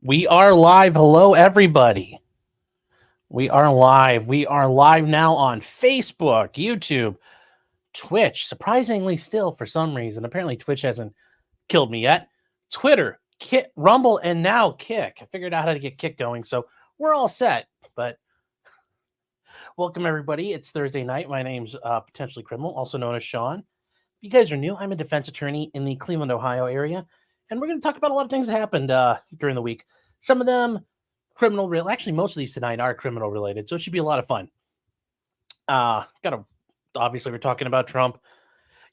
We are live. Hello, everybody. We are live. We are live now on Facebook, YouTube, Twitch. Surprisingly, still for some reason. Apparently, Twitch hasn't killed me yet. Twitter, Rumble, and now Kick. I figured out how to get Kick going, so we're all set. But welcome, everybody. It's Thursday night. My name's Potentially Criminal, also known as Sean. If you guys are new, I'm a defense attorney in the Cleveland, Ohio area, and we're going to talk about a lot of things that happened during the week. Some of them criminal real. Actually, most of these tonight are criminal related, so it should be a lot of fun. Obviously, we're talking about Trump.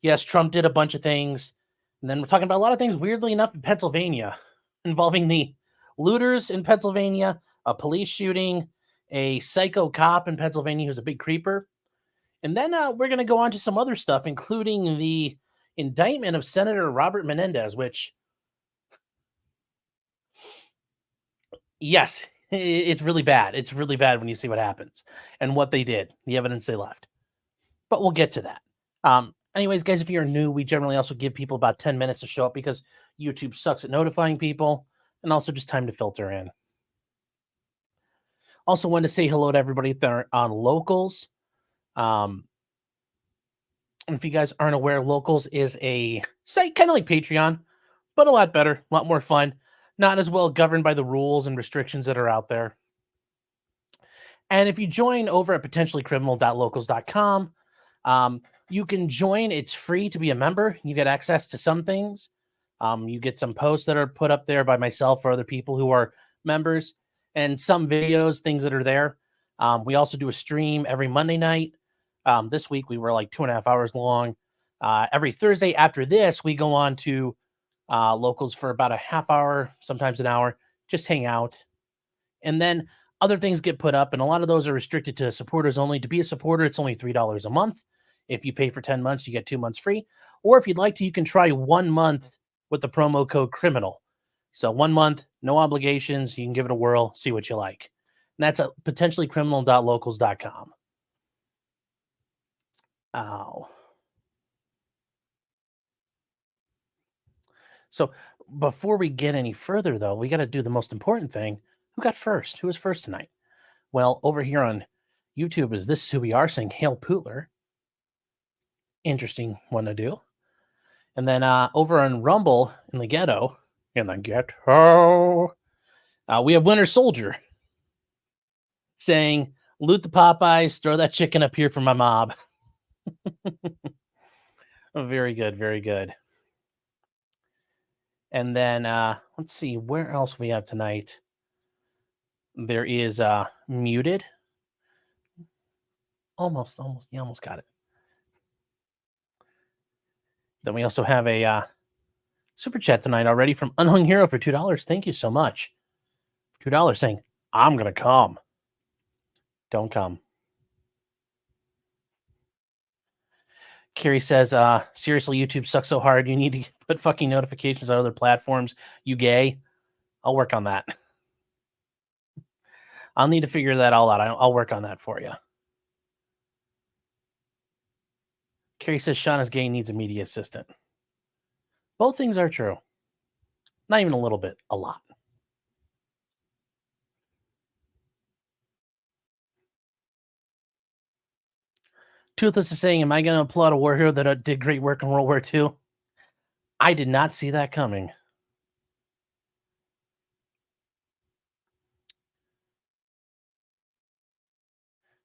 Yes, Trump did a bunch of things, and then we're talking about a lot of things. Weirdly enough, in Pennsylvania, involving the looters in Pennsylvania, a police shooting, a psycho cop in Pennsylvania who's a big creeper. And then we're going to go on to some other stuff, including the indictment of Senator Robert Menendez, which, yes, it's really bad. It's really bad when you see what happens and what they did, the evidence they left. But we'll get to that. Anyways, guys, if you're new, we generally also give people about 10 minutes to show up because YouTube sucks at notifying people and also just time to filter in. Also wanted to say hello to everybody that are on Locals. And if you guys aren't aware, Locals is a site kind of like Patreon, but a lot better, a lot more fun, not as well governed by the rules and restrictions that are out there. And if you join over at potentiallycriminal.locals.com, you can join. It's free to be a member. You get access to some things. You get some posts that are put up there by myself or other people who are members, and some videos, things that are there. We also do a stream every Monday night. This week we were like 2.5 hours long. Every Thursday after this, we go on to Locals for about a half hour, sometimes an hour, just hang out. And then other things get put up, and a lot of those are restricted to supporters only. To be a supporter, it's only $3 a month. If you pay for 10 months, you get 2 months free. Or if you'd like to, you can try 1 month with the promo code CRIMINAL. So 1 month, no obligations. You can give it a whirl, see what you like. And that's at potentiallycriminal.locals.com. Ow. So before we get any further, though, we got to do the most important thing. Who got first? Who was first tonight? Well, over here on YouTube is This Is Who We Are saying Hail Pootler. Interesting one to do. And then over on Rumble in the ghetto, we have Winter Soldier saying, loot the Popeyes, throw that chicken up here for my mob. Oh, very good, very good. And then let's see, where else we have tonight? There is Muted. Almost, you almost got it. Then we also have a super chat tonight already from Unhung Hero for $2. Thank you so much. $2 saying, I'm going to come. Don't come. Carrie says, seriously, YouTube sucks so hard. You need to put fucking notifications on other platforms. You gay? I'll work on that. I'll need to figure that all out. I'll work on that for you. Carrie says, Sean is gay, needs a media assistant. Both things are true. Not even a little bit, a lot. Toothless is saying, am I going to applaud a war hero that did great work in World War II? I did not see that coming.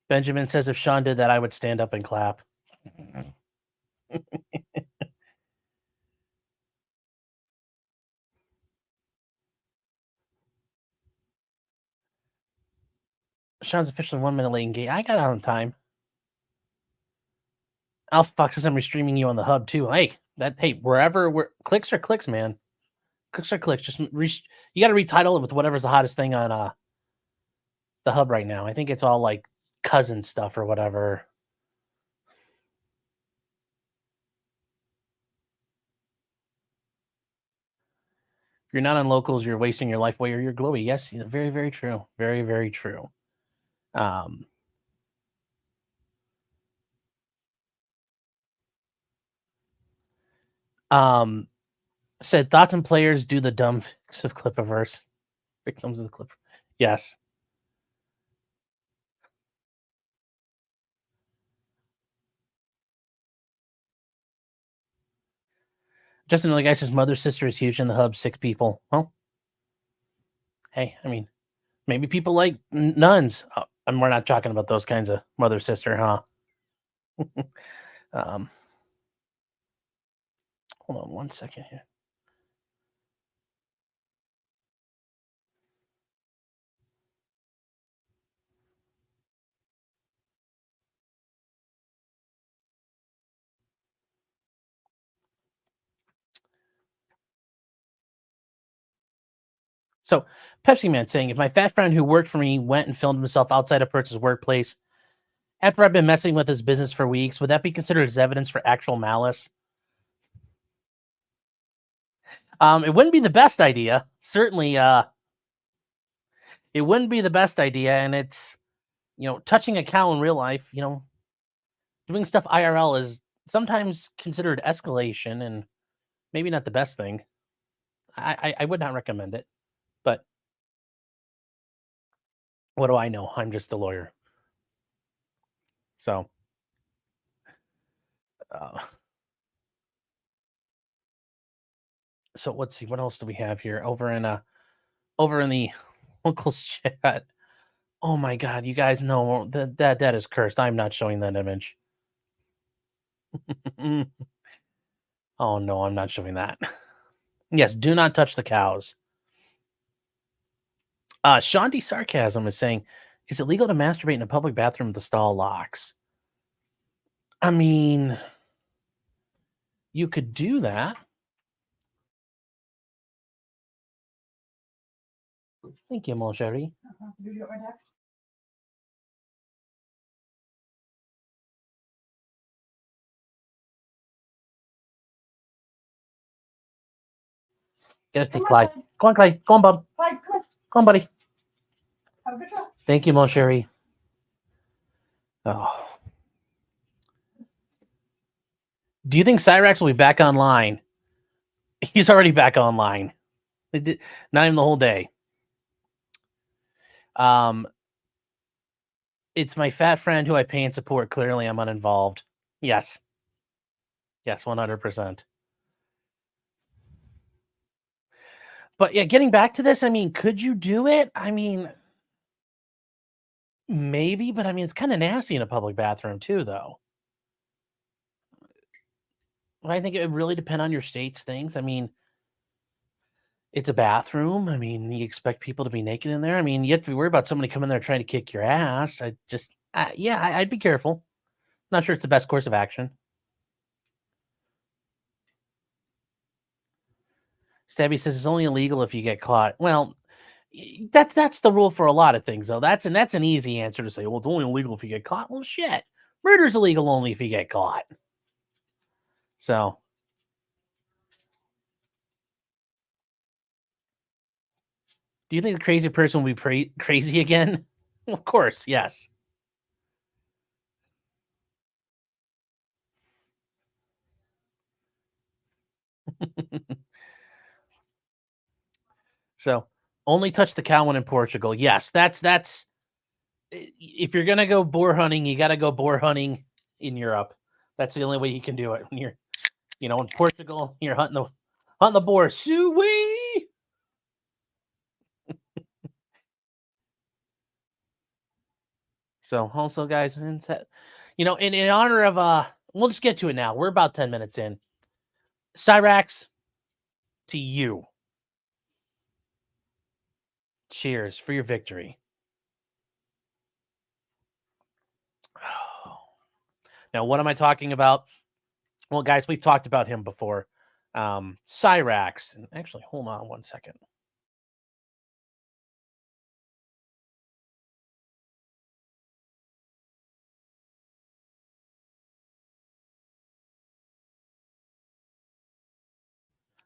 Benjamin says, if Sean did that, I would stand up and clap. Sean's officially 1 minute late and gay. I got out on time. Alpha Fox says I'm restreaming you on the hub too. Hey, wherever clicks are clicks, man. Clicks are clicks. Just you got to retitle it with whatever's the hottest thing on the hub right now. I think it's all like cousin stuff or whatever. If you're not on Locals, you're wasting your life away or you're glowy. Yes, very, very true. Very, very true. Said thoughts and players do the dumb fix of Clipiverse. Here comes the clip. Yes. Just another guy says mother sister is huge in the hub. 6 people. Well, hey, I mean, maybe people like nuns. And we're not talking about those kinds of mother sister, huh? um, hold on 1 second here. So, Pepsi Man saying, if my fat friend who worked for me went and filmed himself outside of Pertz's workplace after I've been messing with his business for weeks, would that be considered as evidence for actual malice? It wouldn't be the best idea. Certainly, it wouldn't be the best idea. And it's, touching a cow in real life, doing stuff IRL is sometimes considered escalation and maybe not the best thing. I would not recommend it. But what do I know? I'm just a lawyer. So, uh, let's see. What else do we have here over in the uncle's chat? Oh my god, you guys know that is cursed. I'm not showing that image. Oh no, I'm not showing that. Yes, do not touch the cows. Sean D. Sarcasm is saying, is it legal to masturbate in a public bathroom with the stall locks? I mean, you could do that. Thank you, mon chéri. Did you get my text? Get it to Clyde. Go on, Clyde. Go on, bub. Clyde, come on. Go on, buddy. Have a good job. Thank you, mon chéri. Oh. Do you think Cyraxx will be back online? He's already back online. Not even the whole day. It's my fat friend who I pay and support. Clearly, I'm uninvolved. Yes. Yes, 100%. But yeah, getting back to this, I mean, could you do it? I mean, maybe, but I mean, it's kind of nasty in a public bathroom too, though. I think it would really depend on your state's things. I mean, it's a bathroom. I mean, you expect people to be naked in there. I mean, you have to worry about somebody coming there trying to kick your ass. I'd be careful. Not sure it's the best course of action. Stabby says it's only illegal if you get caught. Well, that's the rule for a lot of things, though. That's an easy answer to say. Well, it's only illegal if you get caught. Well, shit, murder's illegal only if you get caught. So, do you think the crazy person will be crazy again? Of course, yes. So, only touch the cow when in Portugal. Yes, that's if you're gonna go boar hunting, you got to go boar hunting in Europe. That's the only way you can do it. When you're, in Portugal, you're hunting the boar. Suey. So, also, guys, in honor of we'll just get to it now. We're about 10 minutes in. Cyraxx, to you. Cheers for your victory. Now, what am I talking about? Well, guys, we've talked about him before. Cyraxx. And actually, hold on 1 second.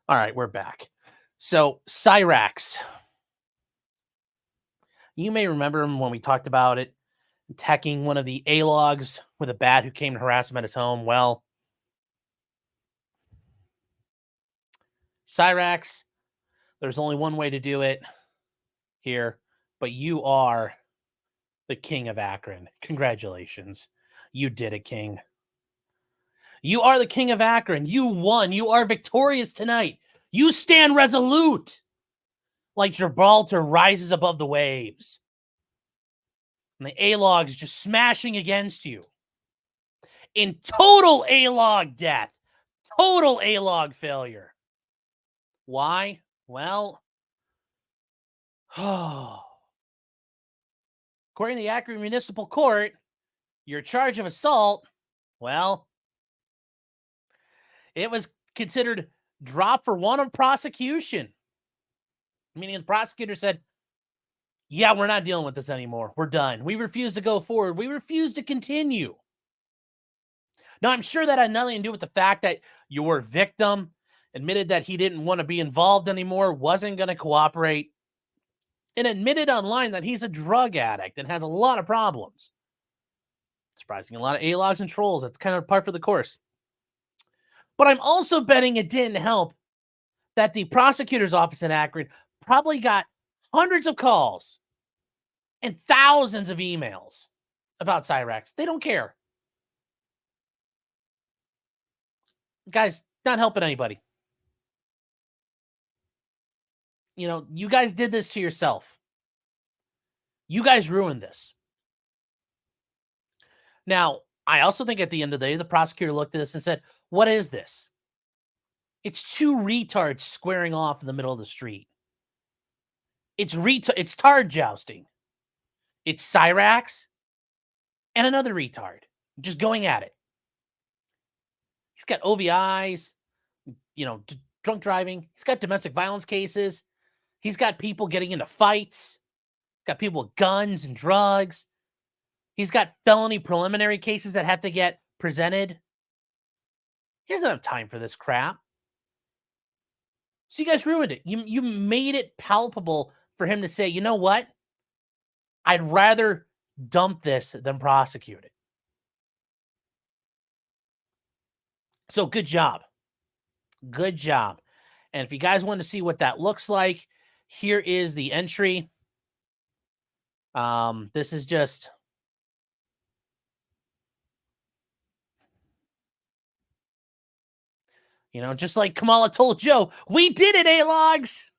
All right, we're back. So, Cyraxx. You may remember him when we talked about it, attacking one of the A-logs with a bat who came to harass him at his home. Well, Cyraxx, there's only one way to do it. here, but you are the king of Akron. Congratulations. You did it, king. You are the king of Akron. You won. You are victorious tonight. You stand resolute like Gibraltar rises above the waves. And the A-log is just smashing against you. In total A-log death. Total A-log failure. Why? Well, according to the Akron Municipal Court, your charge of assault, well, it was considered drop for want of prosecution. Meaning the prosecutor said, yeah, we're not dealing with this anymore. We're done. We refuse to go forward. We refuse to continue. Now, I'm sure that had nothing to do with the fact that your victim admitted that he didn't want to be involved anymore, wasn't going to cooperate, and admitted online that he's a drug addict and has a lot of problems. Surprising, a lot of A-logs and trolls. That's kind of par for the course. But I'm also betting it didn't help that the prosecutor's office in Akron probably got hundreds of calls and thousands of emails about Cyraxx. They don't care. Guys, not helping anybody. You know, you guys did this to yourself. You guys ruined this. Now, I also think at the end of the day, the prosecutor looked at this and said, what is this? It's two retards squaring off in the middle of the street. It's tard jousting. It's Cyraxx and another retard just going at it. He's got OVIs, you know, drunk driving. He's got domestic violence cases. He's got people getting into fights. He's got people with guns and drugs. He's got felony preliminary cases that have to get presented. He doesn't have time for this crap. So you guys ruined it. You made it palpable for him to say, you know what? I'd rather dump this than prosecute it. So good job. Good job. And if you guys want to see what that looks like, here is the entry. This is just... You know, just like Kamala told Joe, we did it, A-logs.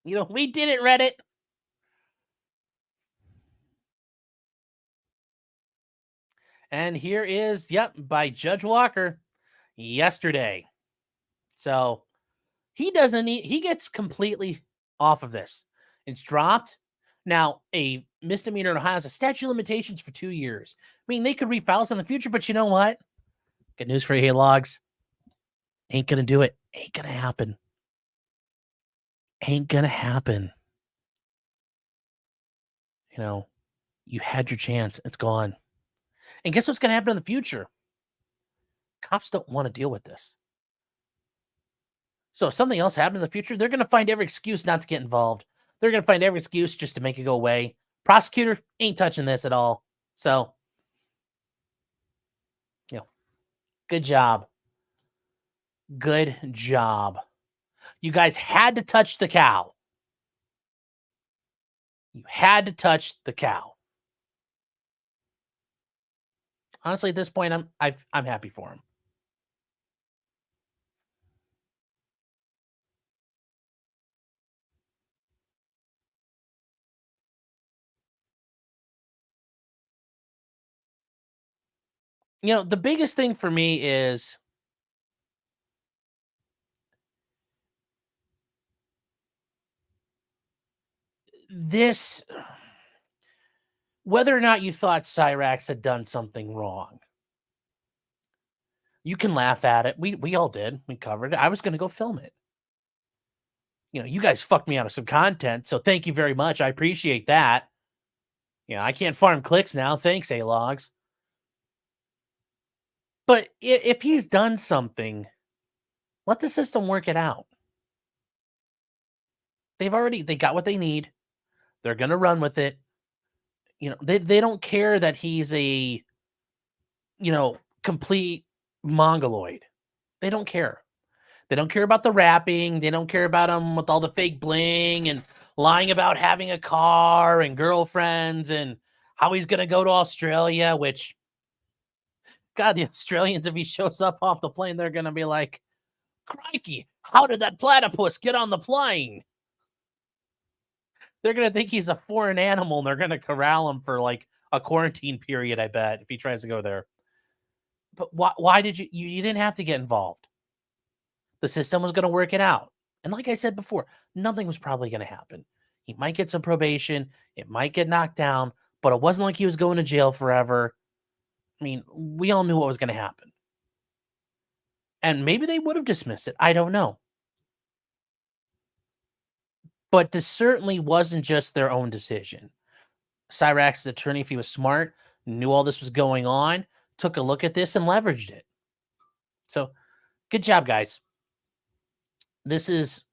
You know, we did it, Reddit. And here is, yep, by Judge Walker yesterday. So he gets completely off of this. It's dropped. Now, a misdemeanor in Ohio has a statute of limitations for 2 years. I mean, they could refile this in the future, but you know what? Good news for you, A-logs. Ain't gonna do it. Ain't gonna happen. Ain't gonna happen. You know, you had your chance. It's gone. And guess what's gonna happen in the future? Cops don't want to deal with this. So if something else happens in the future, they're gonna find every excuse not to get involved. They're gonna find every excuse just to make it go away. Prosecutor ain't touching this at all. So, you know, good job. Good job. You guys had to touch the cow. You had to touch the cow. Honestly, at this point, I'm happy for him. You know, the biggest thing for me is this, whether or not you thought Cyraxx had done something wrong. You can laugh at it. We all did. We covered it. I was going to go film it. You know, you guys fucked me out of some content, so thank you very much. I appreciate that. You know, I can't farm clicks now. Thanks, A-logs. But if he's done something, let the system work it out. They got what they need. They're going to run with it. You know, they don't care that he's a, you know, complete mongoloid. They don't care. They don't care about the rapping. They don't care about him with all the fake bling and lying about having a car and girlfriends and how he's going to go to Australia, which, God, the Australians, if he shows up off the plane, they're going to be like, crikey, how did that platypus get on the plane? They're going to think he's a foreign animal and they're going to corral him for like a quarantine period, I bet, if he tries to go there. But why did you didn't have to get involved. The system was going to work it out. And like I said before, nothing was probably going to happen. He might get some probation. It might get knocked down, but it wasn't like he was going to jail forever. I mean, we all knew what was going to happen. And maybe they would have dismissed it. I don't know. But this certainly wasn't just their own decision. Cyraxx's attorney, if he was smart, knew all this was going on, took a look at this and leveraged it. So good job, guys. This is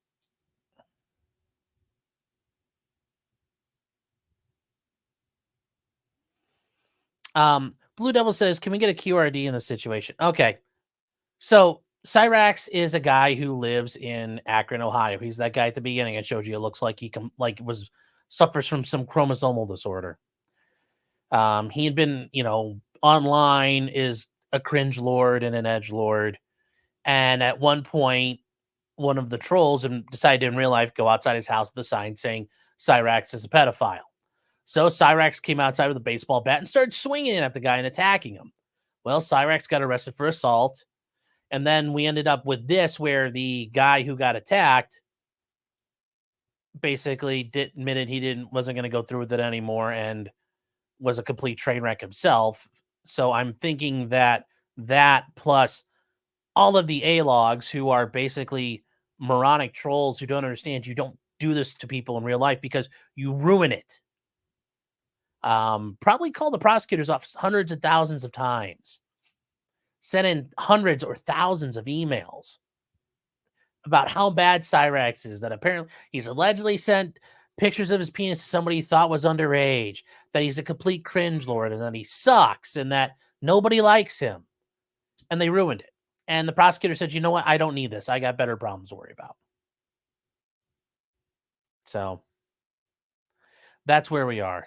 Blue Devil says, can we get a QRD in this situation? Okay. So Cyraxx is a guy who lives in Akron, Ohio. He's that guy at the beginning I showed you. It looks like he suffers from some chromosomal disorder. He had been, online, is a cringe lord and an edge lord. And at one point, one of the trolls decided in real life go outside his house with a sign saying Cyraxx is a pedophile. So Cyraxx came outside with a baseball bat and started swinging it at the guy and attacking him. Well, Cyraxx got arrested for assault. And then we ended up with this, where the guy who got attacked basically admitted he wasn't going to go through with it anymore and was a complete train wreck himself. So I'm thinking that plus all of the A-logs who are basically moronic trolls who don't understand you don't do this to people in real life because you ruin it. Probably call the prosecutors off hundreds of thousands of times. Sent in hundreds or thousands of emails about how bad Cyraxx is, that apparently he's allegedly sent pictures of his penis to somebody he thought was underage, that he's a complete cringe lord, and that he sucks, and that nobody likes him. And they ruined it. And the prosecutor said, you know what? I don't need this. I got better problems to worry about. So that's where we are.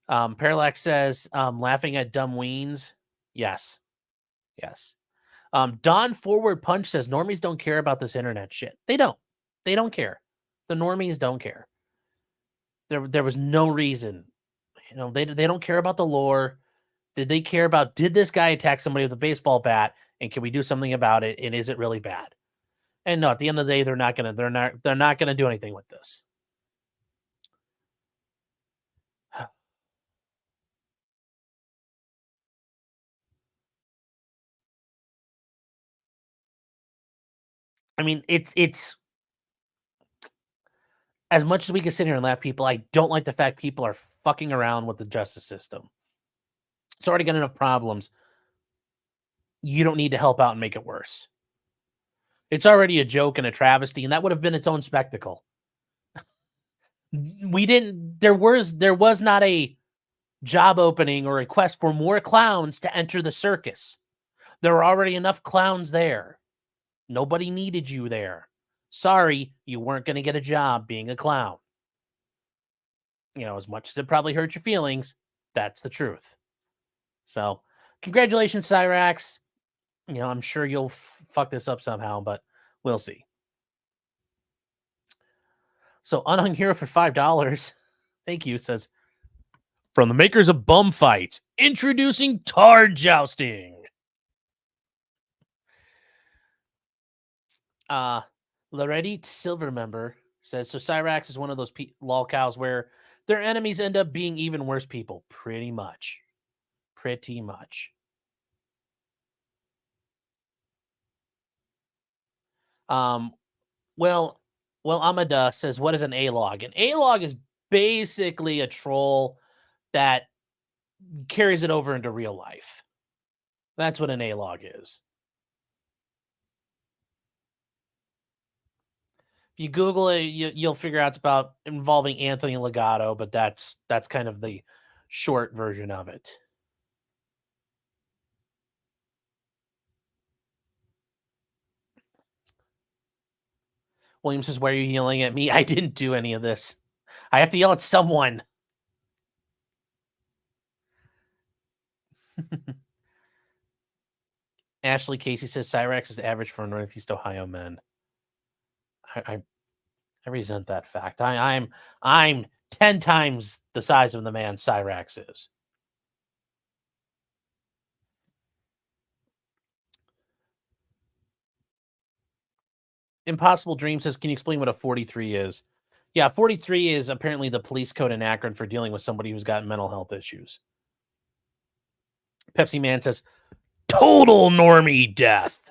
Parallax says, laughing at dumb weens. Yes. Don Forward Punch says, normies don't care about this internet shit. They don't care. The normies don't care. There was no reason. They don't care about the lore. Did they care about, did this guy attack somebody with a baseball bat, and can we do something about it, and is it really bad? And no, at the end of the day, they're not gonna do anything with this. I mean, it's as much as we can sit here and laugh, people, I don't like the fact people are fucking around with the justice system. It's already got enough problems. You don't need to help out and make it worse. It's already a joke and a travesty, and that would have been its own spectacle. There was not a job opening or request for more clowns to enter the circus. There were already enough clowns there. Nobody needed you there. Sorry, you weren't going to get a job being a clown. As much as it probably hurt your feelings, that's the truth. So, congratulations, Cyraxx. I'm sure you'll fuck this up somehow, but we'll see. So, Unhung Hero for $5. Thank you, says, from the makers of Bum Fights, introducing Tard Jousting. Loretti Silver member says, so Cyraxx is one of those lol cows where their enemies end up being even worse people. Pretty much. Well, Amada says, what is an A-log? An A-log is basically a troll that carries it over into real life. That's what an A-log is. If you Google it, you'll figure out it's about involving Anthony Legato, but that's kind of the short version of it. William says, why are you yelling at me? I didn't do any of this. I have to yell at someone. Ashley Casey says Cyraxx is average for Northeast Ohio men. I resent that fact. I'm 10 times the size of the man Cyraxx is. Impossible Dream says, can you explain what a 43 is? Yeah, 43 is apparently the police code in Akron for dealing with somebody who's got mental health issues. Pepsi Man says, total normie death.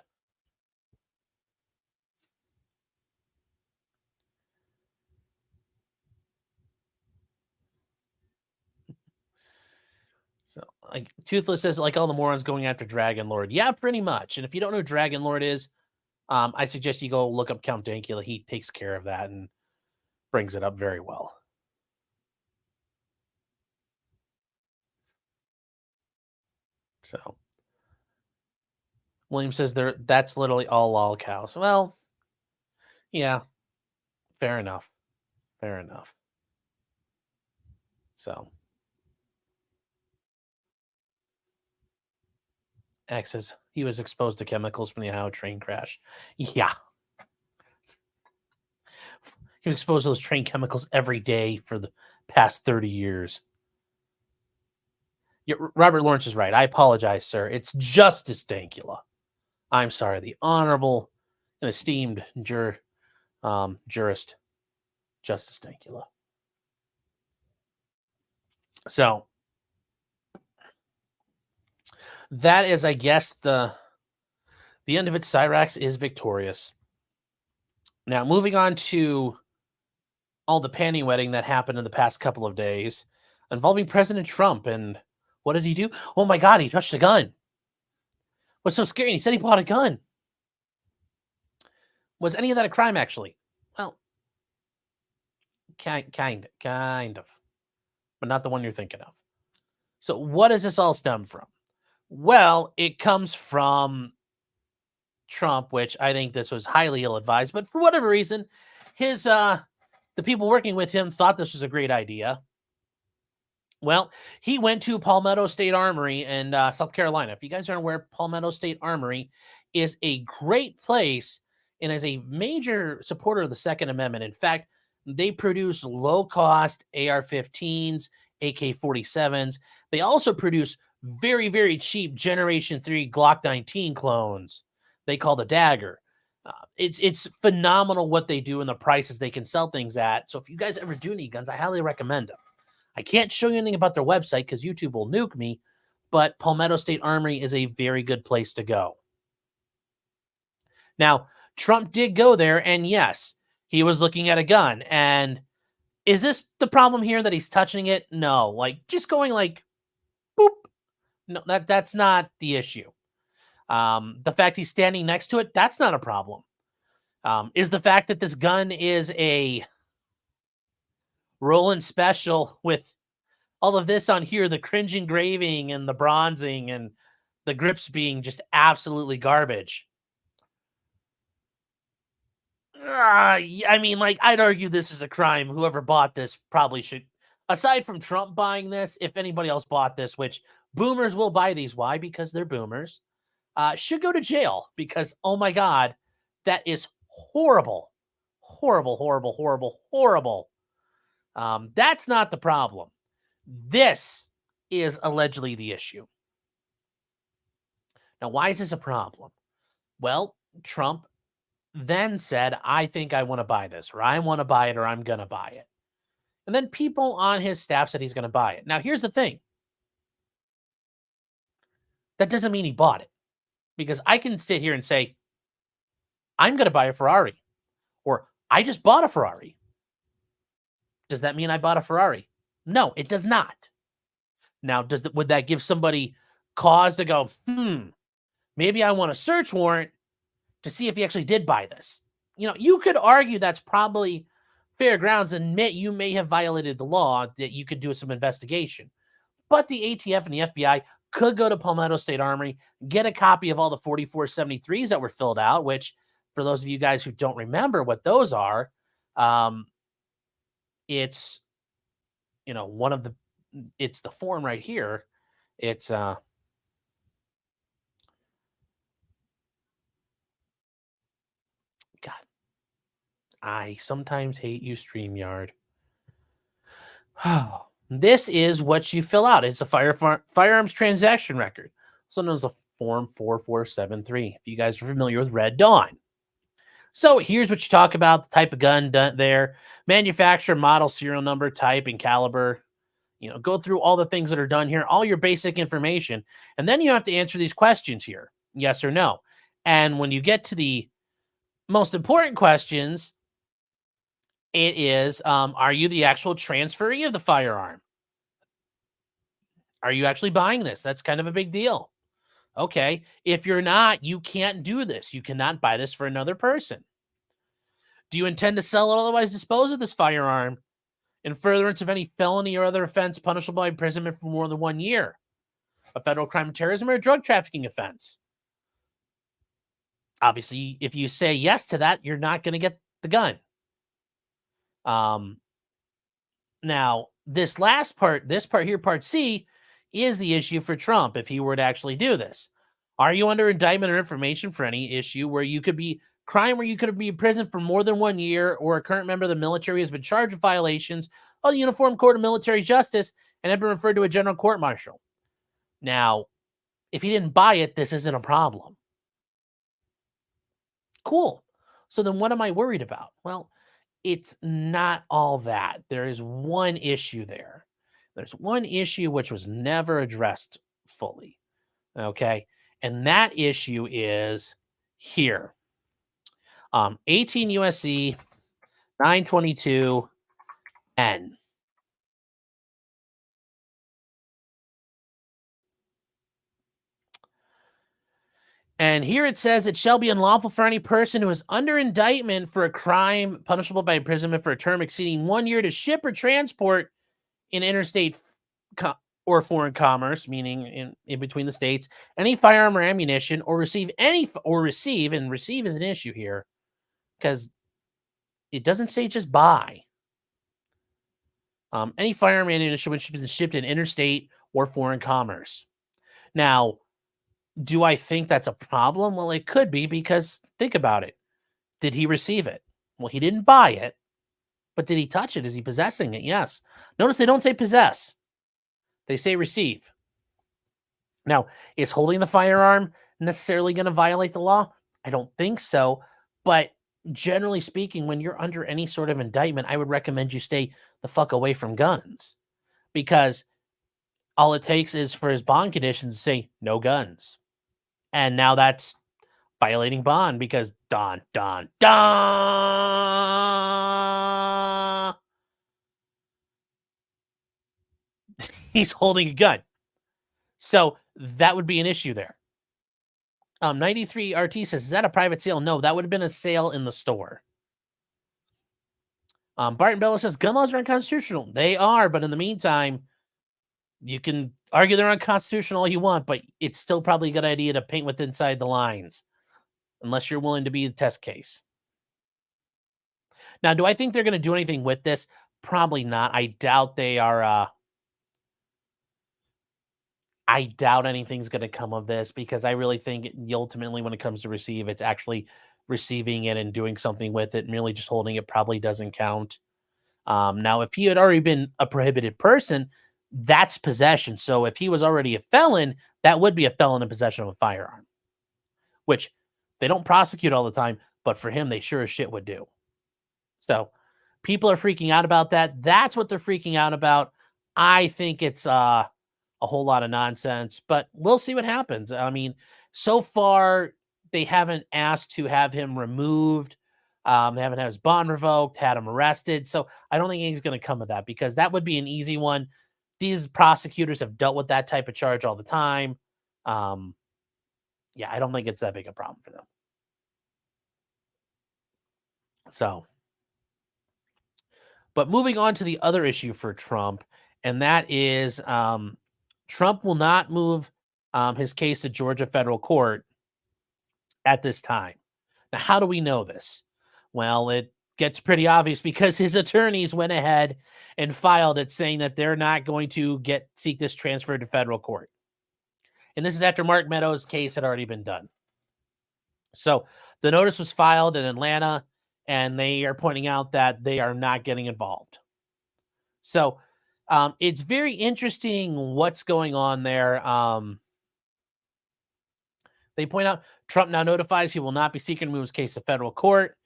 So, like, Toothless says, like all the morons going after Dragon Lord. Yeah, pretty much. And if you don't know who Dragon Lord is, I suggest you go look up Count Dankula. He takes care of that and brings it up very well. So, William says that's literally all cows. Well, yeah, fair enough. Fair enough. So, X says he was exposed to chemicals from the Ohio train crash. Yeah. He was exposed to those train chemicals every day for the past 30 years. Yeah, Robert Lawrence is right. I apologize, sir. It's Justice Dankula. I'm sorry. The honorable and esteemed jurist, Justice Dankula. So, that is, I guess, the end of it. Cyraxx is victorious. Now, moving on to all the panty wedding that happened in the past couple of days involving President Trump. And what did he do? Oh my God, he touched a gun. What's so scary? He said he bought a gun. Was any of that a crime, actually? Well, kind of, but not the one you're thinking of. So what does this all stem from? Well, it comes from Trump, which I think this was highly ill-advised, but for whatever reason, the people working with him thought this was a great idea. Well, he went to Palmetto State Armory in South Carolina. If you guys aren't aware, Palmetto State Armory is a great place and is a major supporter of the Second Amendment. In fact, they produce low-cost AR-15s, AK-47s. They also produce very, very cheap Generation 3 Glock 19 clones they call the Dagger. It's phenomenal what they do and the prices they can sell things at. So if you guys ever do need guns, I highly recommend them. I can't show you anything about their website because YouTube will nuke me, but Palmetto State Armory is a very good place to go. Now, Trump did go there, and yes, he was looking at a gun. And is this the problem here that he's touching it? No, like just going like, boop. No, that's not the issue. The fact he's standing next to it, that's not a problem. Is the fact that this gun is a Roland Special with all of this on here, the cringe engraving and the bronzing and the grips being just absolutely garbage. I mean, like, I'd argue this is a crime. Whoever bought this probably should, aside from Trump buying this, if anybody else bought this, which boomers will buy these. Why? Because they're boomers. Should go to jail because, oh my God, that is horrible. Horrible, horrible, horrible, horrible. That's not the problem. This is allegedly the issue. Now, why is this a problem? Well, Trump then said, I think I want to buy this, or I want to buy it, or I'm going to buy it. And then people on his staff said he's going to buy it. Now, here's the thing. That doesn't mean he bought it. Because I can sit here and say, I'm going to buy a Ferrari, or I just bought a Ferrari. Does that mean I bought a Ferrari? No, it does not. Now, would that give somebody cause to go, maybe I want a search warrant to see if he actually did buy this? You know, you could argue that's probably fair grounds and admit you may have violated the law, that you could do some investigation. But the ATF and the FBI could go to Palmetto State Armory, get a copy of all the 4473s that were filled out, which for those of you guys who don't remember what those are, it's one of the it's the form right here. It's God, I sometimes hate you, StreamYard. This is what you fill out. It's a firearms transaction record, so known as a Form 4473. If you guys are familiar with Red Dawn. So here's what you talk about: the type of gun there, manufacturer, model, serial number, type, and caliber. Go through all the things that are done here, all your basic information, and then you have to answer these questions here, yes or no. And when you get to the most important questions, it is, are you the actual transferee of the firearm? Are you actually buying this? That's kind of a big deal. Okay. If you're not, you can't do this. You cannot buy this for another person. Do you intend to sell or otherwise dispose of this firearm in furtherance of any felony or other offense punishable by imprisonment for more than 1 year? A federal crime of terrorism or a drug trafficking offense? Obviously, if you say yes to that, you're not going to get the gun. Now, this part here, part C, is the issue for Trump if he were to actually do this. Are you under indictment or information for any issue where you could be crime where you could be in prison for more than 1 year, or a current member of the military has been charged with violations of the Uniform Court of Military Justice and have been referred to a general court martial? Now, if he didn't buy it, this isn't a problem. Cool. So then what am I worried about? Well, it's not all that. There is one issue there. There's one issue which was never addressed fully. Okay. And that issue is here. 18 USC 922 N. And here it says, it shall be unlawful for any person who is under indictment for a crime punishable by imprisonment for a term exceeding 1 year to ship or transport in interstate or foreign commerce, meaning in between the states, any firearm or ammunition, or receive and receive is an issue here because it doesn't say just buy. Any firearm or ammunition which has been shipped in interstate or foreign commerce. Now, do I think that's a problem? Well, it could be, because think about it. Did he receive it? Well, he didn't buy it, but did he touch it? Is he possessing it? Yes. Notice they don't say possess. They say receive. Now, is holding the firearm necessarily going to violate the law? I don't think so. But generally speaking, when you're under any sort of indictment, I would recommend you stay the fuck away from guns, because all it takes is for his bond conditions to say no guns. And now that's violating bond, because don. He's holding a gun. So that would be an issue there. 93 RT says, is that a private sale? No, that would have been a sale in the store. Barton Bello says, gun laws are unconstitutional. They are, but in the meantime, you can argue they're unconstitutional all you want, but it's still probably a good idea to paint with inside the lines, unless you're willing to be the test case. Now, do I think they're going to do anything with this? Probably not. I doubt they are. I doubt anything's going to come of this, because I really think ultimately, when it comes to receive, it's actually receiving it and doing something with it. Merely just holding it probably doesn't count. Now, if he had already been a prohibited person, that's possession. So if he was already a felon, that would be a felon in possession of a firearm, which they don't prosecute all the time, but for him, they sure as shit would do. So people are freaking out about that. That's what they're freaking out about. I think it's a whole lot of nonsense, but we'll see what happens. I mean, so far, they haven't asked to have him removed. They haven't had his bond revoked, had him arrested. So I don't think anything's going to come of that, because that would be an easy one. These prosecutors have dealt with that type of charge all the time. Yeah, I don't think it's that big a problem for them. So, but moving on to the other issue for Trump, and that is Trump will not move his case to Georgia federal court at this time. Now, how do we know this? Well, it gets pretty obvious because his attorneys went ahead and filed it saying that they're not going to seek this transferred to federal court. And this is after Mark Meadows' case had already been done. So the notice was filed in Atlanta, and they are pointing out that they are not getting involved. So it's very interesting what's going on there. They point out Trump now notifies he will not be seeking to move his case to federal court.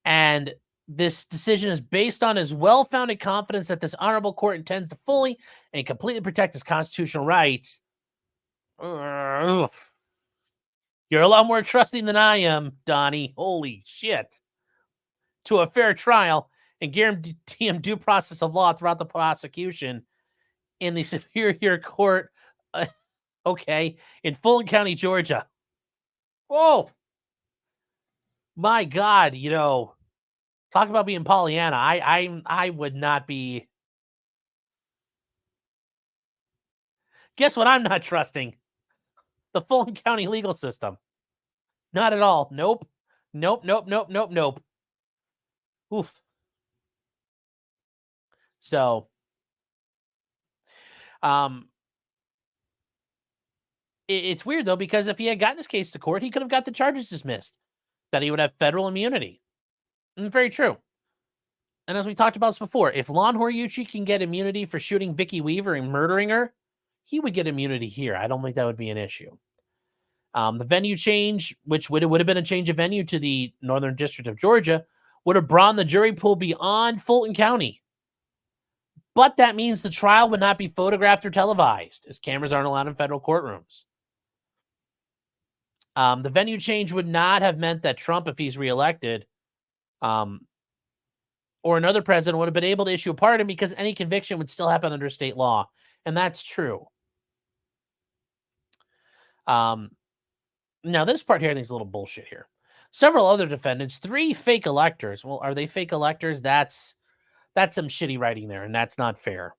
And this decision is based on his well-founded confidence that this honorable court intends to fully and completely protect his constitutional rights. You're a lot more trusting than I am, Donnie. Holy shit. To a fair trial and guarantee him due process of law throughout the prosecution in the Superior Court, okay, in Fulton County, Georgia. Whoa. My God, talk about being Pollyanna. I would not be. Guess what? I'm not trusting the Fulton County legal system. Not at all. Nope. Nope. Oof. So, it's weird though, because if he had gotten his case to court, he could have got the charges dismissed. That he would have federal immunity. And very true. And as we talked about this before, if Lon Horiuchi can get immunity for shooting Vicky Weaver and murdering her, he would get immunity here. I don't think that would be an issue. The venue change, which would have been a change of venue to the Northern District of Georgia, would have brought the jury pool beyond Fulton County. But that means the trial would not be photographed or televised, as cameras aren't allowed in federal courtrooms. The venue change would not have meant that Trump, if he's reelected, or another president would have been able to issue a pardon because any conviction would still happen under state law. And that's true. Now, this part here I think is a little bullshit here. Several other defendants, 3 fake electors. Well, are they fake electors? That's some shitty writing there, and that's not fair.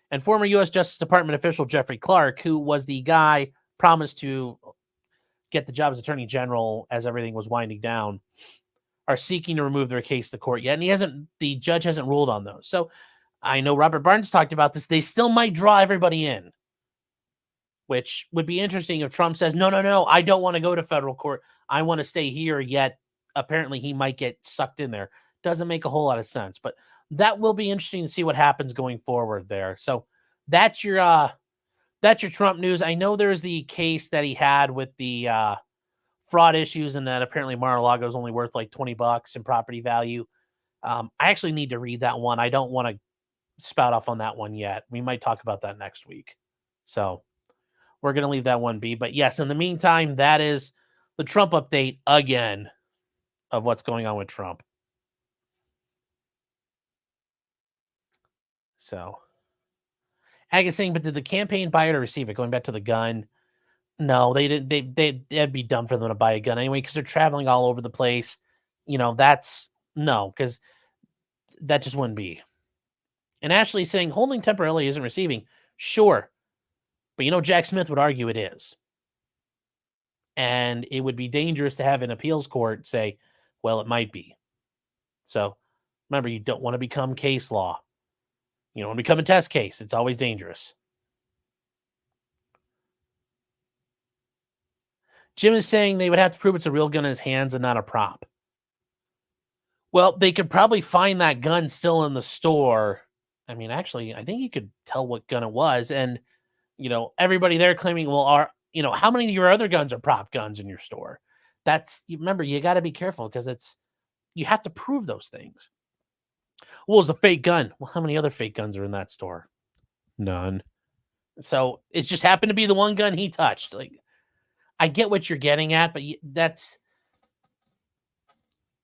And former U.S. Justice Department official Jeffrey Clark, who was the guy promised to get the job as Attorney General as everything was winding down, are seeking to remove their case to court yet. And the judge hasn't ruled on those. So I know Robert Barnes talked about this. They still might draw everybody in, which would be interesting if Trump says, no, I don't want to go to federal court. I want to stay here, yet apparently he might get sucked in there. Doesn't make a whole lot of sense, but that will be interesting to see what happens going forward there. So that's your Trump news. I know there's the case that he had with the fraud issues, and that apparently Mar-a-Lago is only worth like $20 in property value. I actually need to read that one. I don't want to spout off on that one yet. We might talk about that next week. So we're going to leave that one be. But yes, in the meantime, that is the Trump update again of what's going on with Trump. So, Ag is saying, but did the campaign buy it or receive it? Going back to the gun. No, they didn't. It'd be dumb for them to buy a gun anyway, because they're traveling all over the place. Because that just wouldn't be. And Ashley's saying holding temporarily isn't receiving. Sure. But Jack Smith would argue it is. And it would be dangerous to have an appeals court say, well, it might be. So remember, you don't want to become case law. You don't want to become a test case. It's always dangerous. Jim is saying they would have to prove it's a real gun in his hands and not a prop. Well, they could probably find that gun still in the store. I mean, actually, I think you could tell what gun it was. And, everybody there claiming, well, how many of your other guns are prop guns in your store? Remember, you got to be careful because you have to prove those things. Well, it's a fake gun. Well, how many other fake guns are in that store? None. So it just happened to be the one gun he touched. Like, I get what you're getting at, but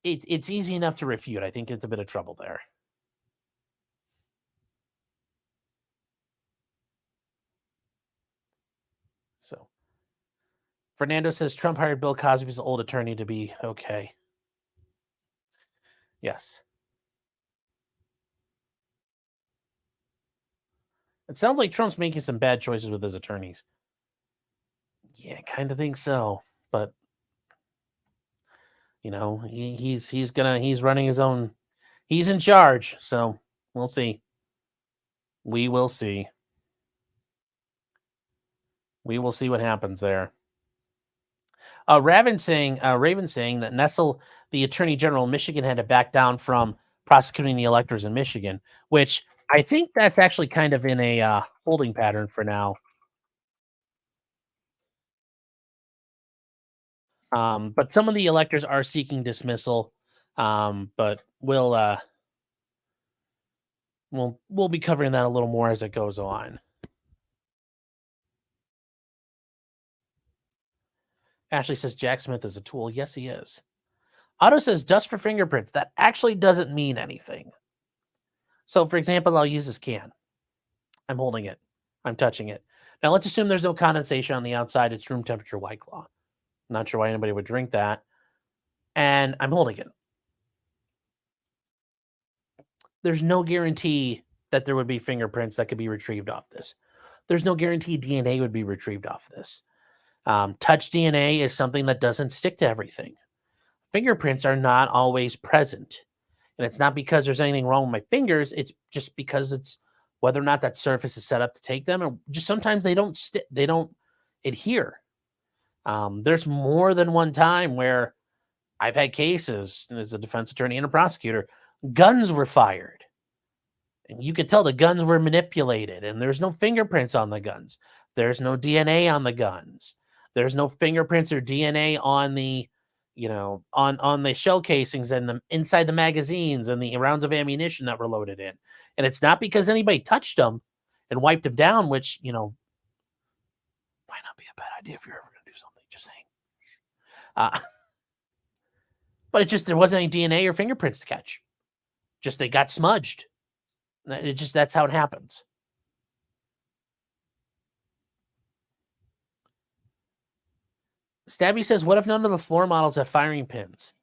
it's easy enough to refute. I think it's a bit of trouble there. So Fernando says Trump hired Bill Cosby's old attorney to be okay. Yes. It sounds like Trump's making some bad choices with his attorneys. Yeah, kind of think so. But he's running his own. He's in charge, so we'll see. We will see. We will see what happens there. Raven saying that Nessel, the Attorney General of Michigan, had to back down from prosecuting the electors in Michigan, which I think that's actually kind of in a holding pattern for now. But some of the electors are seeking dismissal. But we'll be covering that a little more as it goes on. Ashley says Jack Smith is a tool. Yes, he is. Otto says dust for fingerprints. That actually doesn't mean anything. So, for example, I'll use this can. I'm holding it. I'm touching it. Now, let's assume there's no condensation on the outside. It's room temperature White Claw. Not sure why anybody would drink that. And I'm holding it. There's no guarantee that there would be fingerprints that could be retrieved off this. There's no guarantee DNA would be retrieved off this. Touch DNA is something that doesn't stick to everything. Fingerprints are not always present. And it's not because there's anything wrong with my fingers. It's just because it's whether or not that surface is set up to take them. Or just sometimes they don't they don't adhere. There's more than one time where I've had cases as a defense attorney and a prosecutor, guns were fired. And you could tell the guns were manipulated, and there's no fingerprints on the guns. There's no DNA on the guns. There's no fingerprints or DNA on the, on the shell casings and the inside the magazines and the rounds of ammunition that were loaded in. And it's not because anybody touched them and wiped them down, which, might not be a bad idea if you're ever going to do something, just saying. But there wasn't any DNA or fingerprints to catch. Just they got smudged. That's how it happens. Stabby says, what if none of the floor models have firing pins?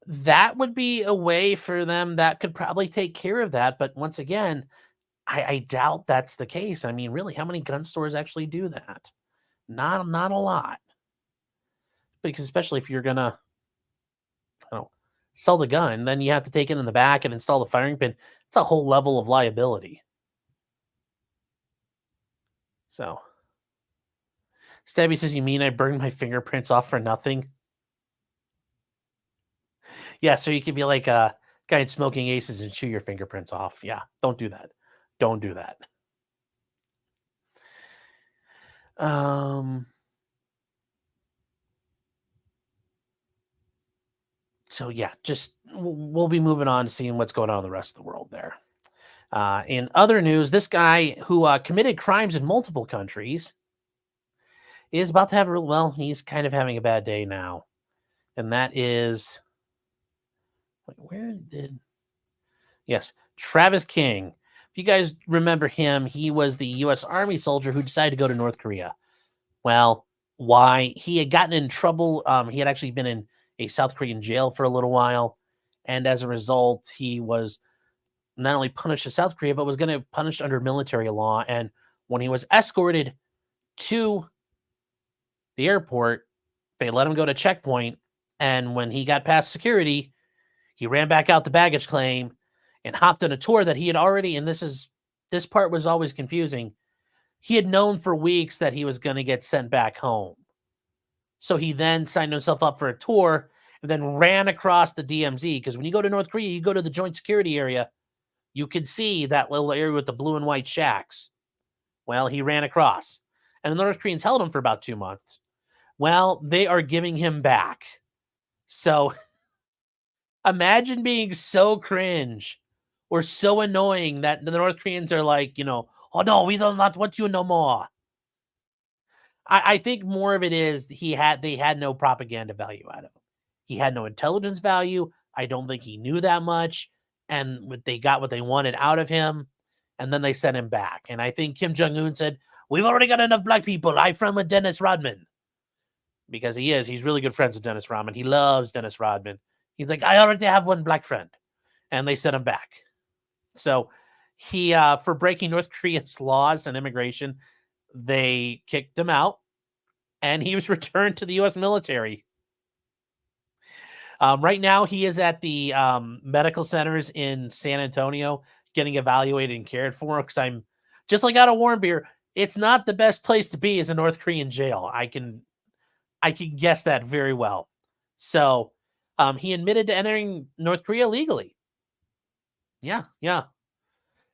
That would be a way for them that could probably take care of that. But once again, I doubt that's the case. I mean, really, how many gun stores actually do that? Not a lot. Because especially if you're going to sell the gun, then you have to take it in the back and install the firing pin. It's a whole level of liability. So, Stabby says, you mean I burned my fingerprints off for nothing? Yeah, so you could be like a guy in Smoking Aces and chew your fingerprints off. Yeah, don't do that. Don't do that. So yeah, just we'll be moving on to seeing what's going on in the rest of the world there. In other news, this guy who committed crimes in multiple countries is about to have, he's kind of having a bad day now. And that is, yes, Travis King. If you guys remember him, he was the U.S. Army soldier who decided to go to North Korea. Well, why? He had gotten in trouble. He had actually been in a South Korean jail for a little while. And as a result, he was not only punished in South Korea, but was going to punish under military law. And when he was escorted to the airport, they let him go to checkpoint. And when he got past security, he ran back out the baggage claim and hopped on a tour that he had already, and this part was always confusing. He had known for weeks that he was going to get sent back home. So he then signed himself up for a tour and then ran across the DMZ. Because when you go to North Korea, you go to the joint security area. You could see that little area with the blue and white shacks. Well, he ran across. And the North Koreans held him for about 2 months. Well, they are giving him back. So imagine being so cringe or so annoying that the North Koreans are like, oh no, we do not want you no more. I think more of it is they had no propaganda value out of him. He had no intelligence value. I don't think he knew that much. And they got what they wanted out of him. And then they sent him back. And I think Kim Jong-un said, we've already got enough black people. I'm from with Dennis Rodman. Because he's really good friends with Dennis Rodman. He loves Dennis Rodman. He's like, I already have one black friend. And they sent him back. So he, for breaking North Korea's laws and immigration, they kicked him out. And he was returned to the U.S. military. Right now, he is at the medical centers in San Antonio getting evaluated and cared for. Because I'm just like out of Warren Beer. It's not the best place to be as a North Korean jail. I can guess that very well. So, he admitted to entering North Korea legally. Yeah, yeah.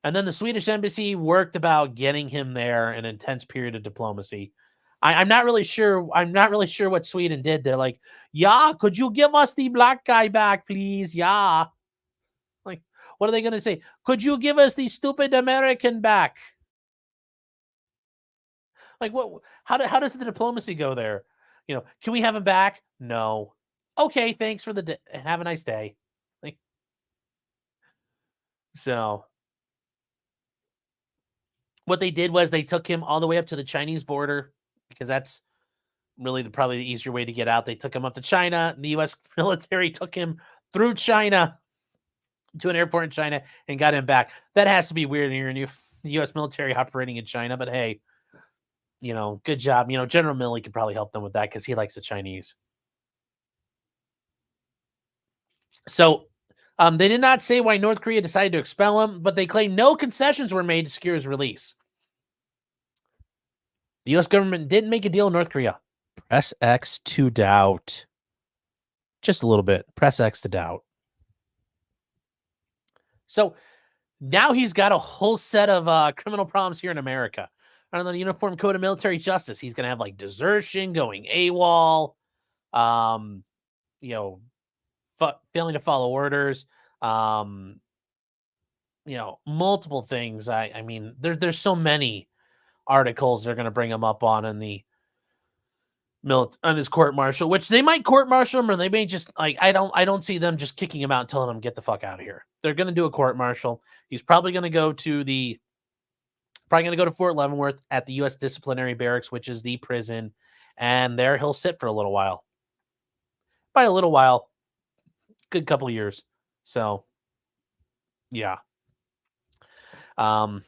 And then the Swedish embassy worked about getting him there, an intense period of diplomacy. I'm not really sure. I'm not really sure what Sweden did. They're like, yeah, could you give us the black guy back, please? Yeah. Like, what are they going to say? Could you give us the stupid American back? Like, what? How does the diplomacy go there? Can we have him back? No. Okay, thanks for the. Have a nice day. Like, so what they did was they took him all the way up to the Chinese border because that's really probably the easier way to get out. They took him up to China. The U.S. military took him through China to an airport in China and got him back. That has to be weird when you're in the U.S. military operating in China. But hey, good job. General Milley could probably help them with that because he likes the Chinese. So they did not say why North Korea decided to expel him, but they claim no concessions were made to secure his release. The U.S. government didn't make a deal with North Korea. Press X to doubt. Just a little bit. Press X to doubt. So now he's got a whole set of criminal problems here in America. Under the Uniform Code of Military Justice, he's going to have like desertion, going AWOL, failing to follow orders, multiple things. I mean, there's so many articles they're going to bring him up on on his court martial, which they might court martial him, or they may just like I don't see them just kicking him out and telling him get the fuck out of here. They're going to do a court martial. He's probably going to go to Fort Leavenworth at the U.S. Disciplinary Barracks, which is the prison, and there he'll sit for a little while. By a little while, good couple of years. So, yeah. I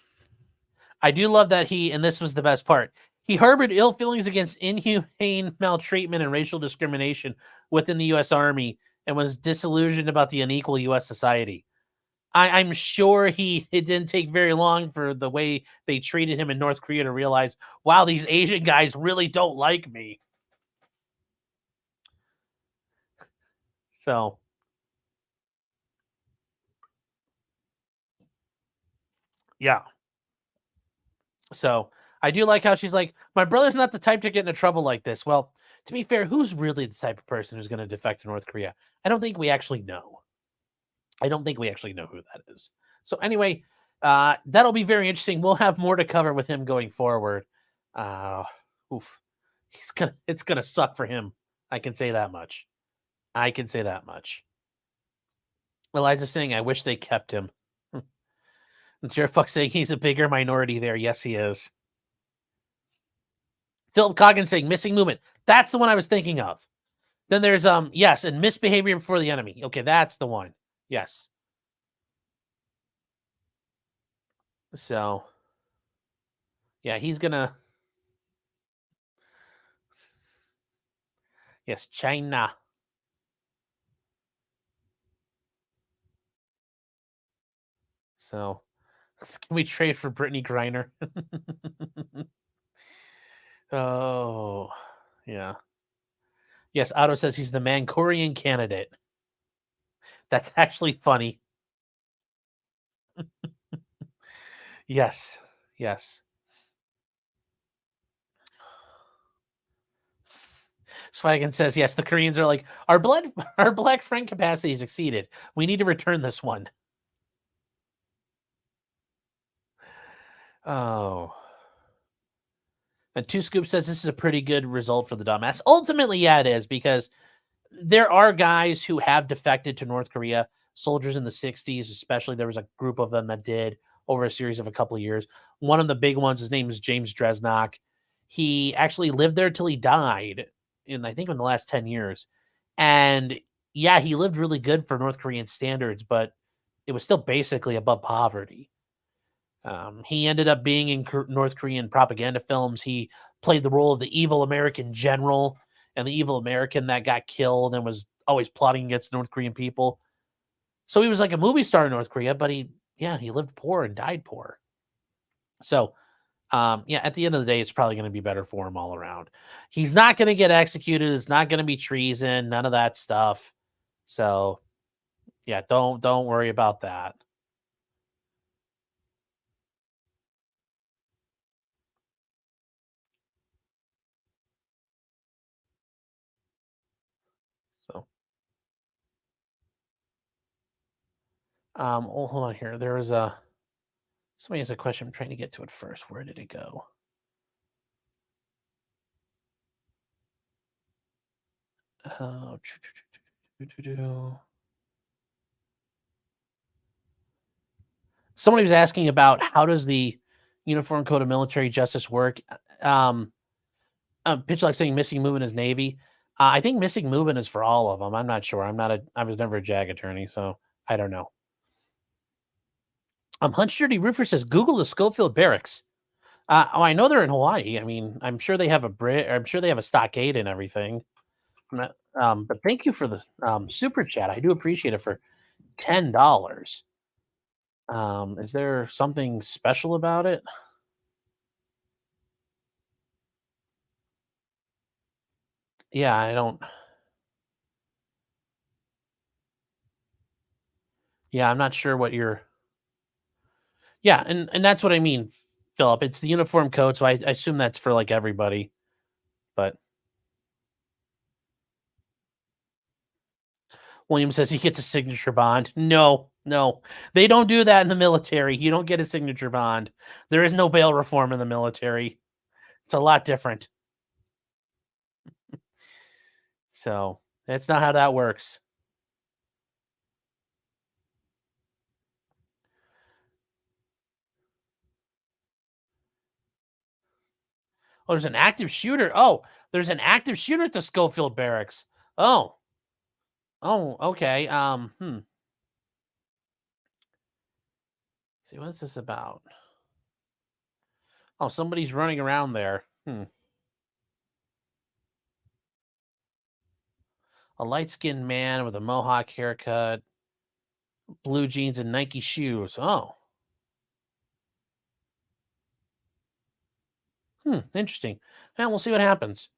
do love that and this was the best part, he harbored ill feelings against inhumane maltreatment and racial discrimination within the U.S. Army and was disillusioned about the unequal U.S. society. I'm sure it didn't take very long for the way they treated him in North Korea to realize, wow, these Asian guys really don't like me. So, yeah. So I do like how she's like, my brother's not the type to get into trouble like this. Well, to be fair, who's really the type of person who's going to defect to North Korea? I don't think we actually know. I don't think we actually know who that is. So anyway, that'll be very interesting. We'll have more to cover with him going forward. Oof. It's gonna suck for him. I can say that much. Eliza's saying, I wish they kept him. And Sarah Fuck saying he's a bigger minority there. Yes, he is. Philip Coggin saying missing movement. That's the one I was thinking of. Then there's yes, and misbehavior before the enemy. Okay, that's the one. Yes. So yeah, he's gonna. Yes, China. So can we trade for Brittany Griner? Oh, yeah. Yes, Otto says he's the Korean candidate. That's actually funny. Yes. Yes. Swaggin says, yes, the Koreans are like, our black friend capacity has exceeded. We need to return this one. Oh. And Two Scoop says this is a pretty good result for the dumbass. Ultimately, yeah, it is, because there are guys who have defected to North Korea, soldiers in the 60s, especially. There was a group of them that did over a series of a couple of years. One of the big ones, his name is James Dresnock. He actually lived there till he died in the last 10 years. And yeah, he lived really good for North Korean standards, but it was still basically above poverty. He ended up being in North Korean propaganda films. He played the role of the evil American general and the evil American that got killed and was always plotting against North Korean people. So he was like a movie star in North Korea, but he lived poor and died poor. So, yeah, at the end of the day, it's probably going to be better for him all around. He's not going to get executed. It's not going to be treason, none of that stuff. So, yeah, don't worry about that. So, oh, hold on here. There was somebody has a question. I'm trying to get to it first. Where did it go? Oh, somebody was asking about how does the Uniform Code of Military Justice work? Pitch like saying missing movement is Navy. I think missing movement is for all of them. I'm not sure. I was never a JAG attorney, so I don't know. Hunch Dirty Roofer says Google the Schofield Barracks. I know they're in Hawaii. I mean, I'm sure they have I'm sure they have a stockade and everything. But thank you for the super chat. I do appreciate it for $10. Is there something special about it? Yeah, I don't. Yeah, I'm not sure what you're. Yeah, and that's what I mean, Philip. It's the uniform code, so I assume that's for like everybody. But William says he gets a signature bond. No, they don't do that in the military. You don't get a signature bond. There is no bail reform in the military. It's a lot different. So that's not how that works. Oh, there's an active shooter. Oh, there's an active shooter at the Schofield Barracks. Oh, okay. See, what's this about? Oh, somebody's running around there. A light-skinned man with a mohawk haircut, blue jeans, and Nike shoes. Oh. Interesting. And we'll see what happens.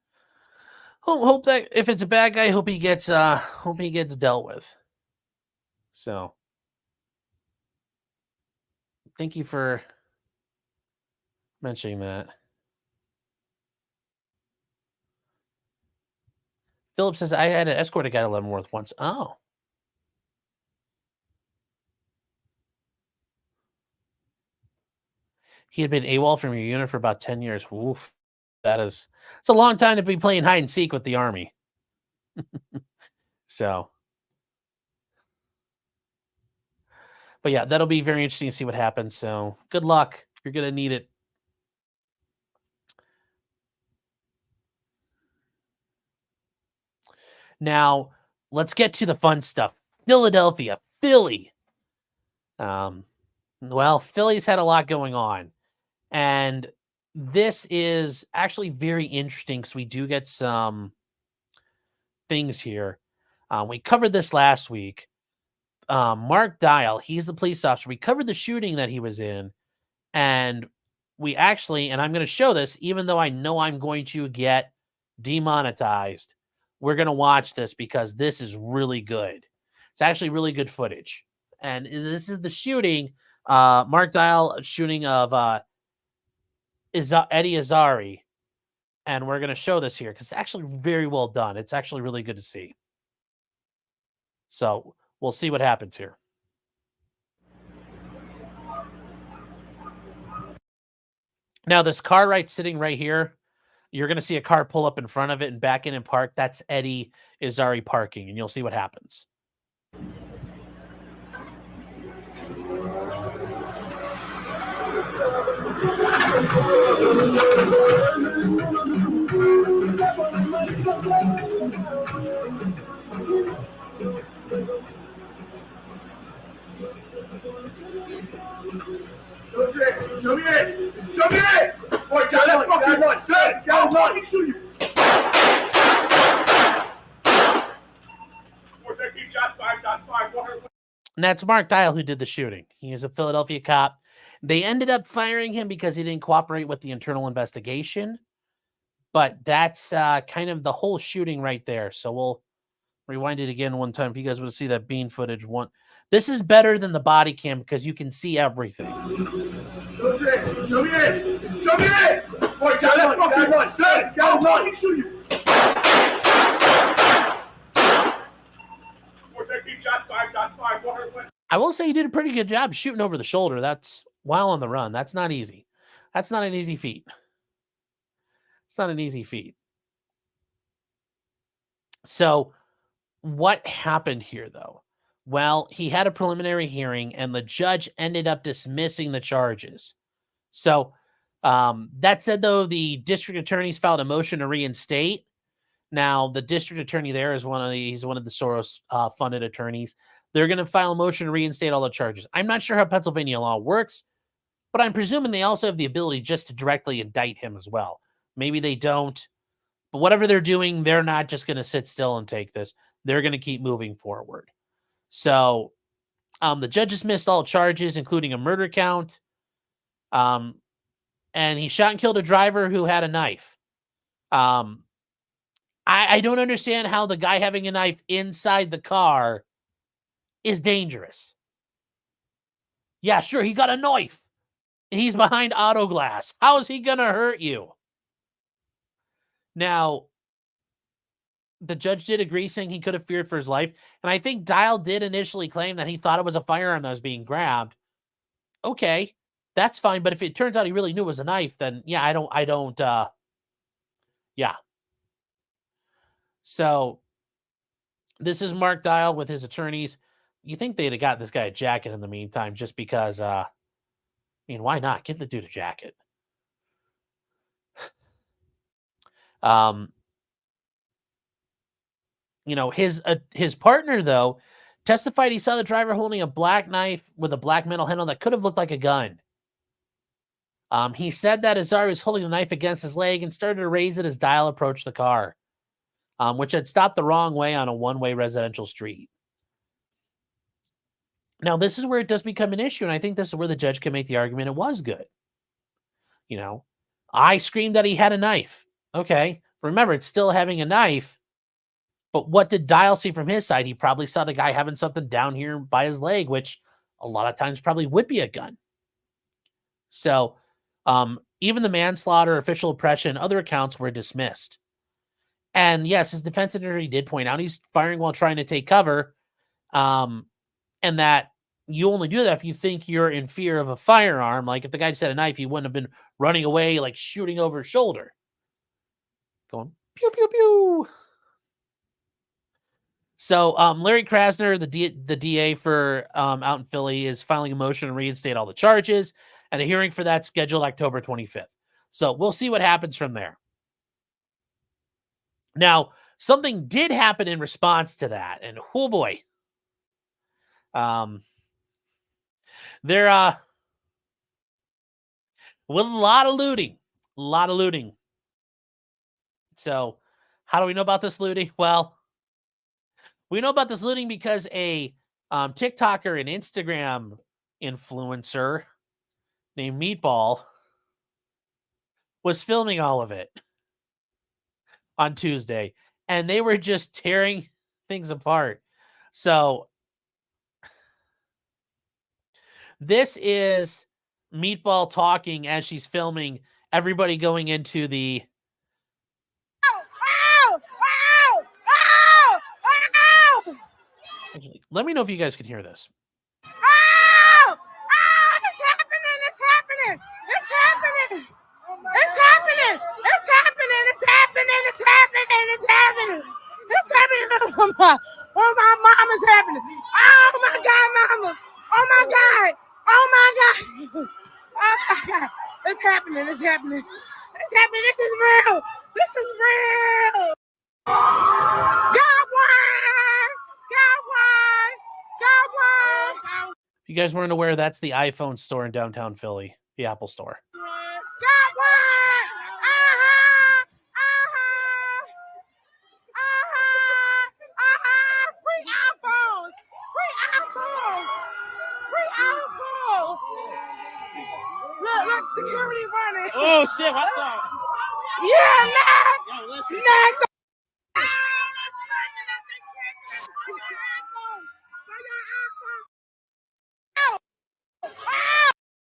Hope that if it's a bad guy, hope he gets dealt with. So thank you for mentioning that. Philip says I had to escort a guy to Leavenworth once. Oh. He had been AWOL from your unit for about 10 years. Woof. It's a long time to be playing hide and seek with the Army. So, but yeah, that'll be very interesting to see what happens. So good luck. You're going to need it. Now, let's get to the fun stuff. Philadelphia, Philly. Well, Philly's had a lot going on. And this is actually very interesting because we do get some things here. We covered this last week. Mark Dial, he's the police officer. We covered the shooting that he was in. And we actually, and I'm going to show this, even though I know I'm going to get demonetized, we're going to watch this because this is really good. It's actually really good footage. And this is the shooting, Mark Dial shooting of Eddie Azari. And we're going to show this here because it's actually very well done. It's actually really good to see. So we'll see what happens here. Now, this car sitting right here, you're going to see a car pull up in front of it and back in and park. That's Eddie Azari parking, and you'll see what happens. Show me it! Boy, let's fucking run! Good! I'll fucking shoot you! And that's Mark Dial who did the shooting. He was a Philadelphia cop. They ended up firing him because he didn't cooperate with the internal investigation. But that's kind of the whole shooting right there. So we'll rewind it again one time if you guys want to see that bean footage. This is better than the body cam because you can see everything. Show me in! Show me in! Boy, let's fucking run! Go, run! Shoot you! I will say he did a pretty good job shooting over the shoulder. That's while on the run. That's not easy. That's not an easy feat. It's not an easy feat. So what happened here, though? Well, he had a preliminary hearing, and the judge ended up dismissing the charges. So that said, though, the district attorneys filed a motion to reinstate. Now, the district attorney there is he's one of the Soros funded attorneys. They're going to file a motion to reinstate all the charges. I'm not sure how Pennsylvania law works, but I'm presuming they also have the ability just to directly indict him as well. Maybe they don't, but whatever they're doing, they're not just going to sit still and take this. They're going to keep moving forward. So the judge dismissed all charges, including a murder count. And he shot and killed a driver who had a knife. I don't understand how the guy having a knife inside the car is dangerous. Yeah, sure, he got a knife. And he's behind auto glass. How is he going to hurt you? Now, the judge did agree, saying he could have feared for his life. And I think Dial did initially claim that he thought it was a firearm that was being grabbed. Okay, that's fine. But if it turns out he really knew it was a knife, then yeah, I don't, yeah. So this is Mark Dial with his attorneys. You think they'd have got this guy a jacket in the meantime, just because, I mean, why not? Give the dude a jacket. You know, his partner, though, testified he saw the driver holding a black knife with a black metal handle that could have looked like a gun. He said that Azari was holding the knife against his leg and started to raise it as Dial approached the car, which had stopped the wrong way on a one-way residential street. Now, this is where it does become an issue, and I think this is where the judge can make the argument it was good. You know, I screamed that he had a knife. Okay, remember, it's still having a knife, but what did Dial see from his side? He probably saw the guy having something down here by his leg, which a lot of times probably would be a gun. So even the manslaughter, official oppression, other accounts were dismissed. And yes, his defense attorney did point out he's firing while trying to take cover, and that you only do that if you think you're in fear of a firearm. Like if the guy just had a knife, he wouldn't have been running away, like shooting over his shoulder. Going, pew, pew, pew. So Larry Krasner, the DA for out in Philly, is filing a motion to reinstate all the charges, and a hearing for that scheduled October 25th. So we'll see what happens from there. Now, something did happen in response to that, and oh boy, there with a lot of looting. So, how do we know about this looting? Well, we know about this looting because a TikToker and Instagram influencer named Meatball was filming all of it on Tuesday, and they were just tearing things apart. So this is Meatball talking as she's filming everybody going into the Actually, let me know if you guys can hear this. Oh, my mama's happening. Oh, my God, mama. Oh, my God. Oh, my God. Oh, my God. It's happening. It's happening. It's happening. This is real. This is real. God won. God won. God won. If you guys weren't aware, that's the iPhone store in downtown Philly, the Apple store. God won. Free iPhones. Free iPhones. Look, security running. Oh shit! What's up? Yeah, man. Yo, listen. Man,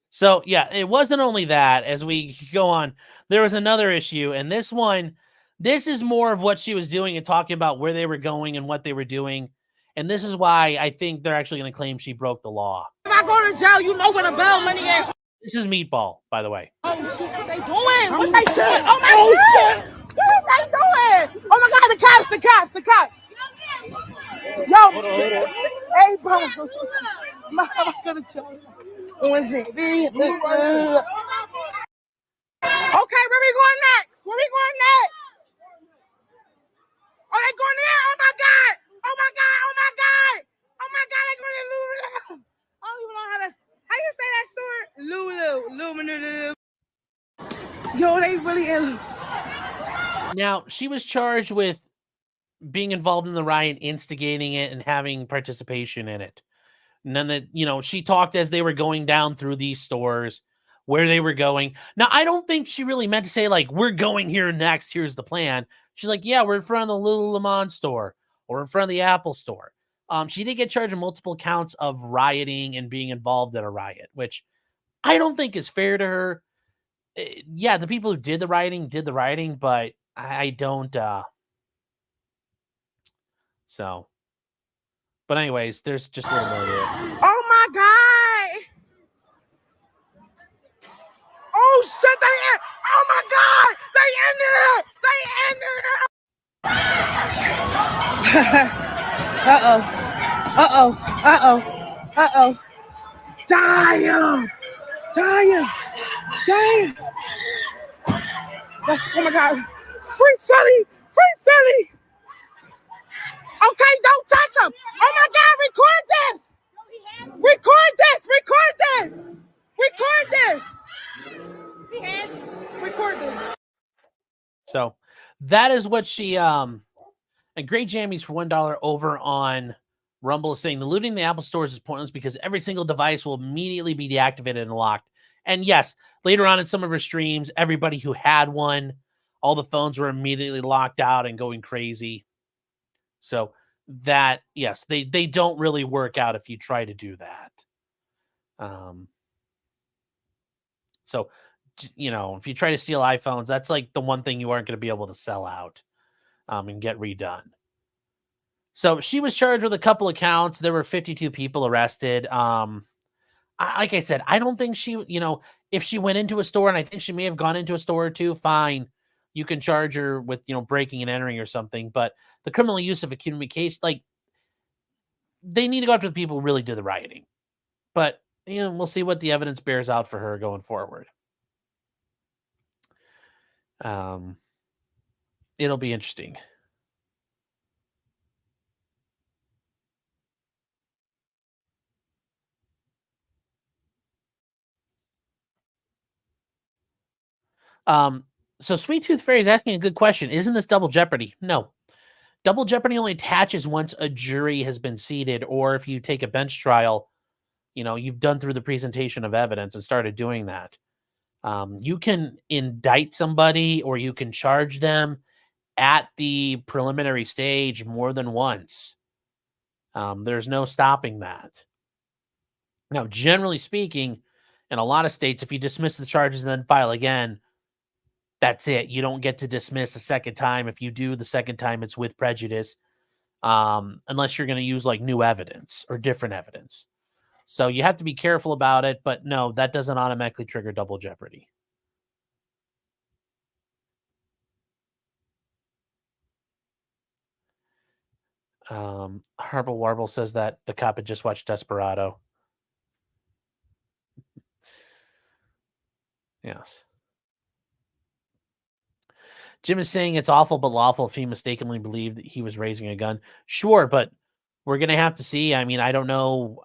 So yeah, it wasn't only that. As we go on, there was another issue, and this one, this is more of what she was doing and talking about where they were going and what they were doing, and this is why I think they're actually going to claim she broke the law. if I go to jail, you know where the bail money is. This is Meatball, by the way. Oh shit, what they doing? What they doing? Oh my god! What they doing? Oh my god, the cops! Yo, Hold on. hey bro, I'm gonna tell you. What's it? Okay, where we going next? Where we going next? Oh, they going there? Oh my god! Oh my god! Oh my god! Oh my god! They going to Lulu. I don't even know how you say that store? Lulu. Yo, they really in. Now, she was charged with being involved in the riot, instigating it, and having participation in it. And then that, she talked as they were going down through these stores, where they were going. Now, I don't think she really meant to say, like, we're going here next. Here's the plan. She's like, yeah, we're in front of the Lululemon store or in front of the Apple store. She did get charged with multiple counts of rioting and being involved in a riot, which I don't think is fair to her. Yeah, the people who did the rioting, but I don't. So, but anyways, there's just a little more to it. Oh my god! Oh shit, they in! Oh my god! They in there! Damn! That's, oh my god! Free Sully! Okay, don't touch him! Oh my god, record this! Record this! So that is what she and Great Jammies for $1 over on Rumble is saying the looting the Apple stores is pointless because every single device will immediately be deactivated and locked. And yes, later on in some of her streams, everybody who had one, all the phones were immediately locked out and going crazy. So that, yes, they don't really work out if you try to do that. So, if you try to steal iPhones, that's like the one thing you aren't going to be able to sell out and get redone. So she was charged with a couple of counts. There were 52 people arrested. Like I said, I don't think she, if she went into a store, and I think she may have gone into a store or two, fine. You can charge her with, breaking and entering or something. But the criminal use of a communication, like, they need to go after the people who really did the rioting. But, we'll see what the evidence bears out for her going forward. It'll be interesting. So Sweet Tooth Fairy is asking a good question. Isn't this double jeopardy? No. Double jeopardy only attaches once a jury has been seated, or if you take a bench trial, you've done through the presentation of evidence and started doing that. You can indict somebody or you can charge them at the preliminary stage more than once. There's no stopping that. Now, generally speaking, in a lot of states, if you dismiss the charges and then file again, that's it. You don't get to dismiss a second time. If you do the second time, it's with prejudice, unless you're going to use like new evidence or different evidence. So you have to be careful about it. But no, that doesn't automatically trigger double jeopardy. Harble Warble says that the cop had just watched Desperado. Yes. Jim is saying it's awful but lawful if he mistakenly believed that he was raising a gun. Sure, but we're going to have to see. I mean, I don't know.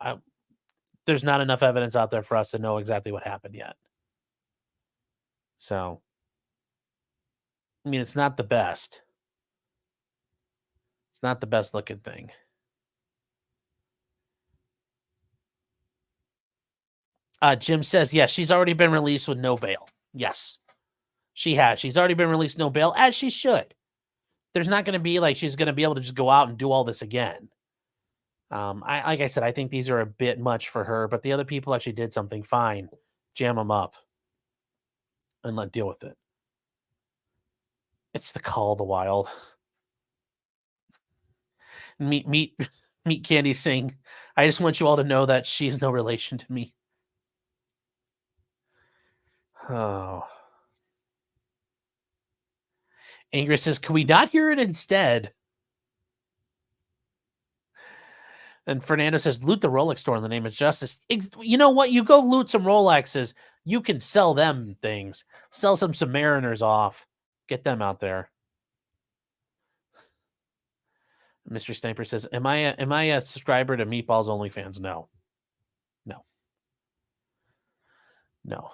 There's not enough evidence out there for us to know exactly what happened yet. So, I mean, it's not the best. It's not the best looking thing. Jim says, yes, she's already been released with no bail. Yes, she has. She's already been released no bail, as she should. There's not going to be like she's going to be able to just go out and do all this again. Like I said, I think these are a bit much for her, but the other people actually did something fine. Jam them up and let deal with it. It's the Call of the Wild. Meat Candy saying, I just want you all to know that she's no relation to me. Oh. Ingrid says, can we not hear it instead? And Fernando says, loot the Rolex store in the name of justice. You know what? You go loot some Rolexes. You can sell them things. Sell some Submariners off. Get them out there. Mr. Sniper says, am I a subscriber to Meatballs OnlyFans? No. No. No.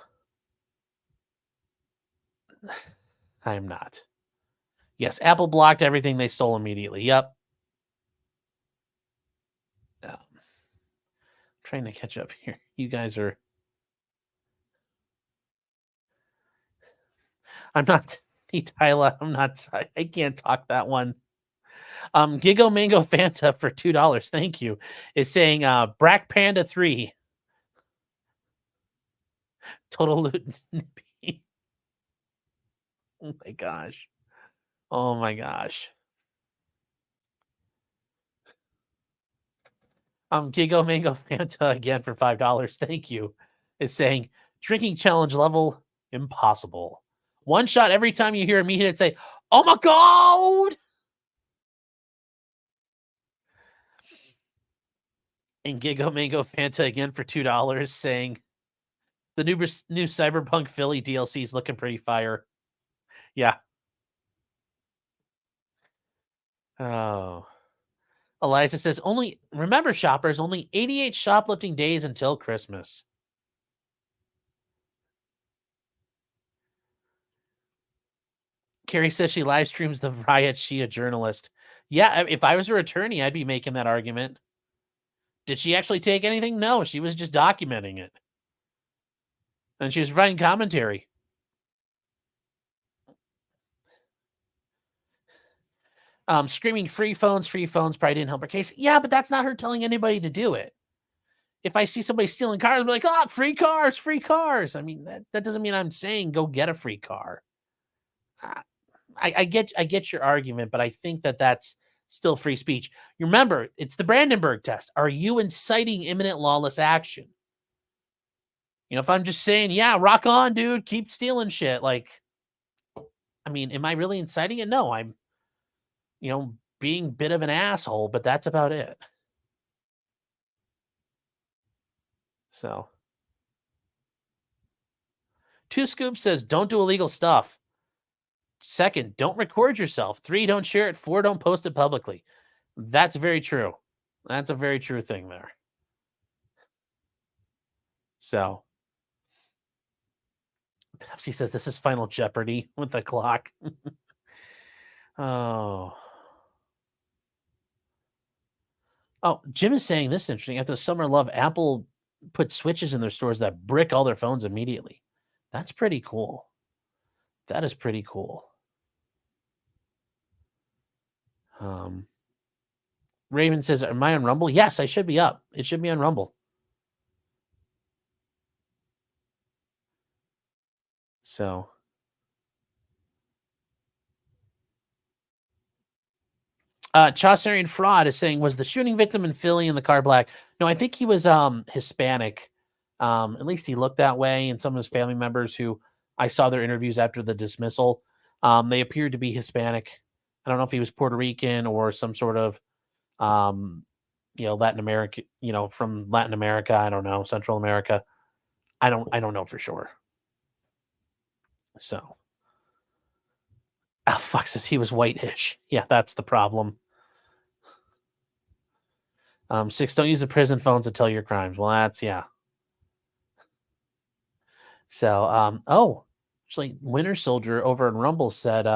I am not. Yes, Apple blocked everything they stole immediately. Yep. Trying to catch up here. You guys are... I'm not... Tyler, I'm not... I can't talk that one. Gigo Mango Fanta for $2. Thank you. Is saying Brack Panda 3. Total loot. Oh my gosh. Oh my gosh. Gigo Mango Fanta again for $5. Thank you. Is saying drinking challenge level impossible. One shot every time you hear me hit it, say, oh my god! And Gigo Mango Fanta again for $2 saying the new Cyberpunk Philly DLC is looking pretty fire. Yeah. Oh. Eliza says, remember shoppers, only 88 shoplifting days until Christmas. Carrie says she live streams the riot. She a journalist. Yeah, if I was her attorney, I'd be making that argument. Did she actually take anything? No, she was just documenting it. And she was providing commentary. Screaming free phones probably didn't help her case. Yeah, but that's not her telling anybody to do it. If I see somebody stealing cars, I'm like, oh, free cars. I mean, that doesn't mean I'm saying go get a free car. I get your argument, but I think that's still free speech. You remember, it's the Brandenburg test. Are you inciting imminent lawless action? You know, if I'm just saying, yeah, rock on, dude, keep stealing shit. Like, I mean, am I really inciting it? No, I'm, being a bit of an asshole, but that's about it. So. Two Scoops says, don't do illegal stuff. Second, don't record yourself. 3, don't share it. 4, don't post it publicly. That's very true. That's a very true thing there. So. Pepsi says, this is Final Jeopardy with the clock. Oh. Oh, Jim is saying this is interesting. After Summer Love, Apple put switches in their stores that brick all their phones immediately. That's pretty cool. That is pretty cool. Raven says, am I on Rumble? Yes, I should be up. It should be on Rumble. So. Chaucerian Fraud is saying, was the shooting victim in Philly in the car black? No, I think he was Hispanic. At least he looked that way. And some of his family members who I saw their interviews after the dismissal, they appeared to be Hispanic. I don't know if he was Puerto Rican or some sort of, Latin America, from Latin America. I don't know, Central America. I don't know for sure. So. Oh, fuck says he was white-ish. Yeah, that's the problem. 6, don't use the prison phones to tell your crimes. Well, that's, yeah. So, actually, Winter Soldier over in Rumble said,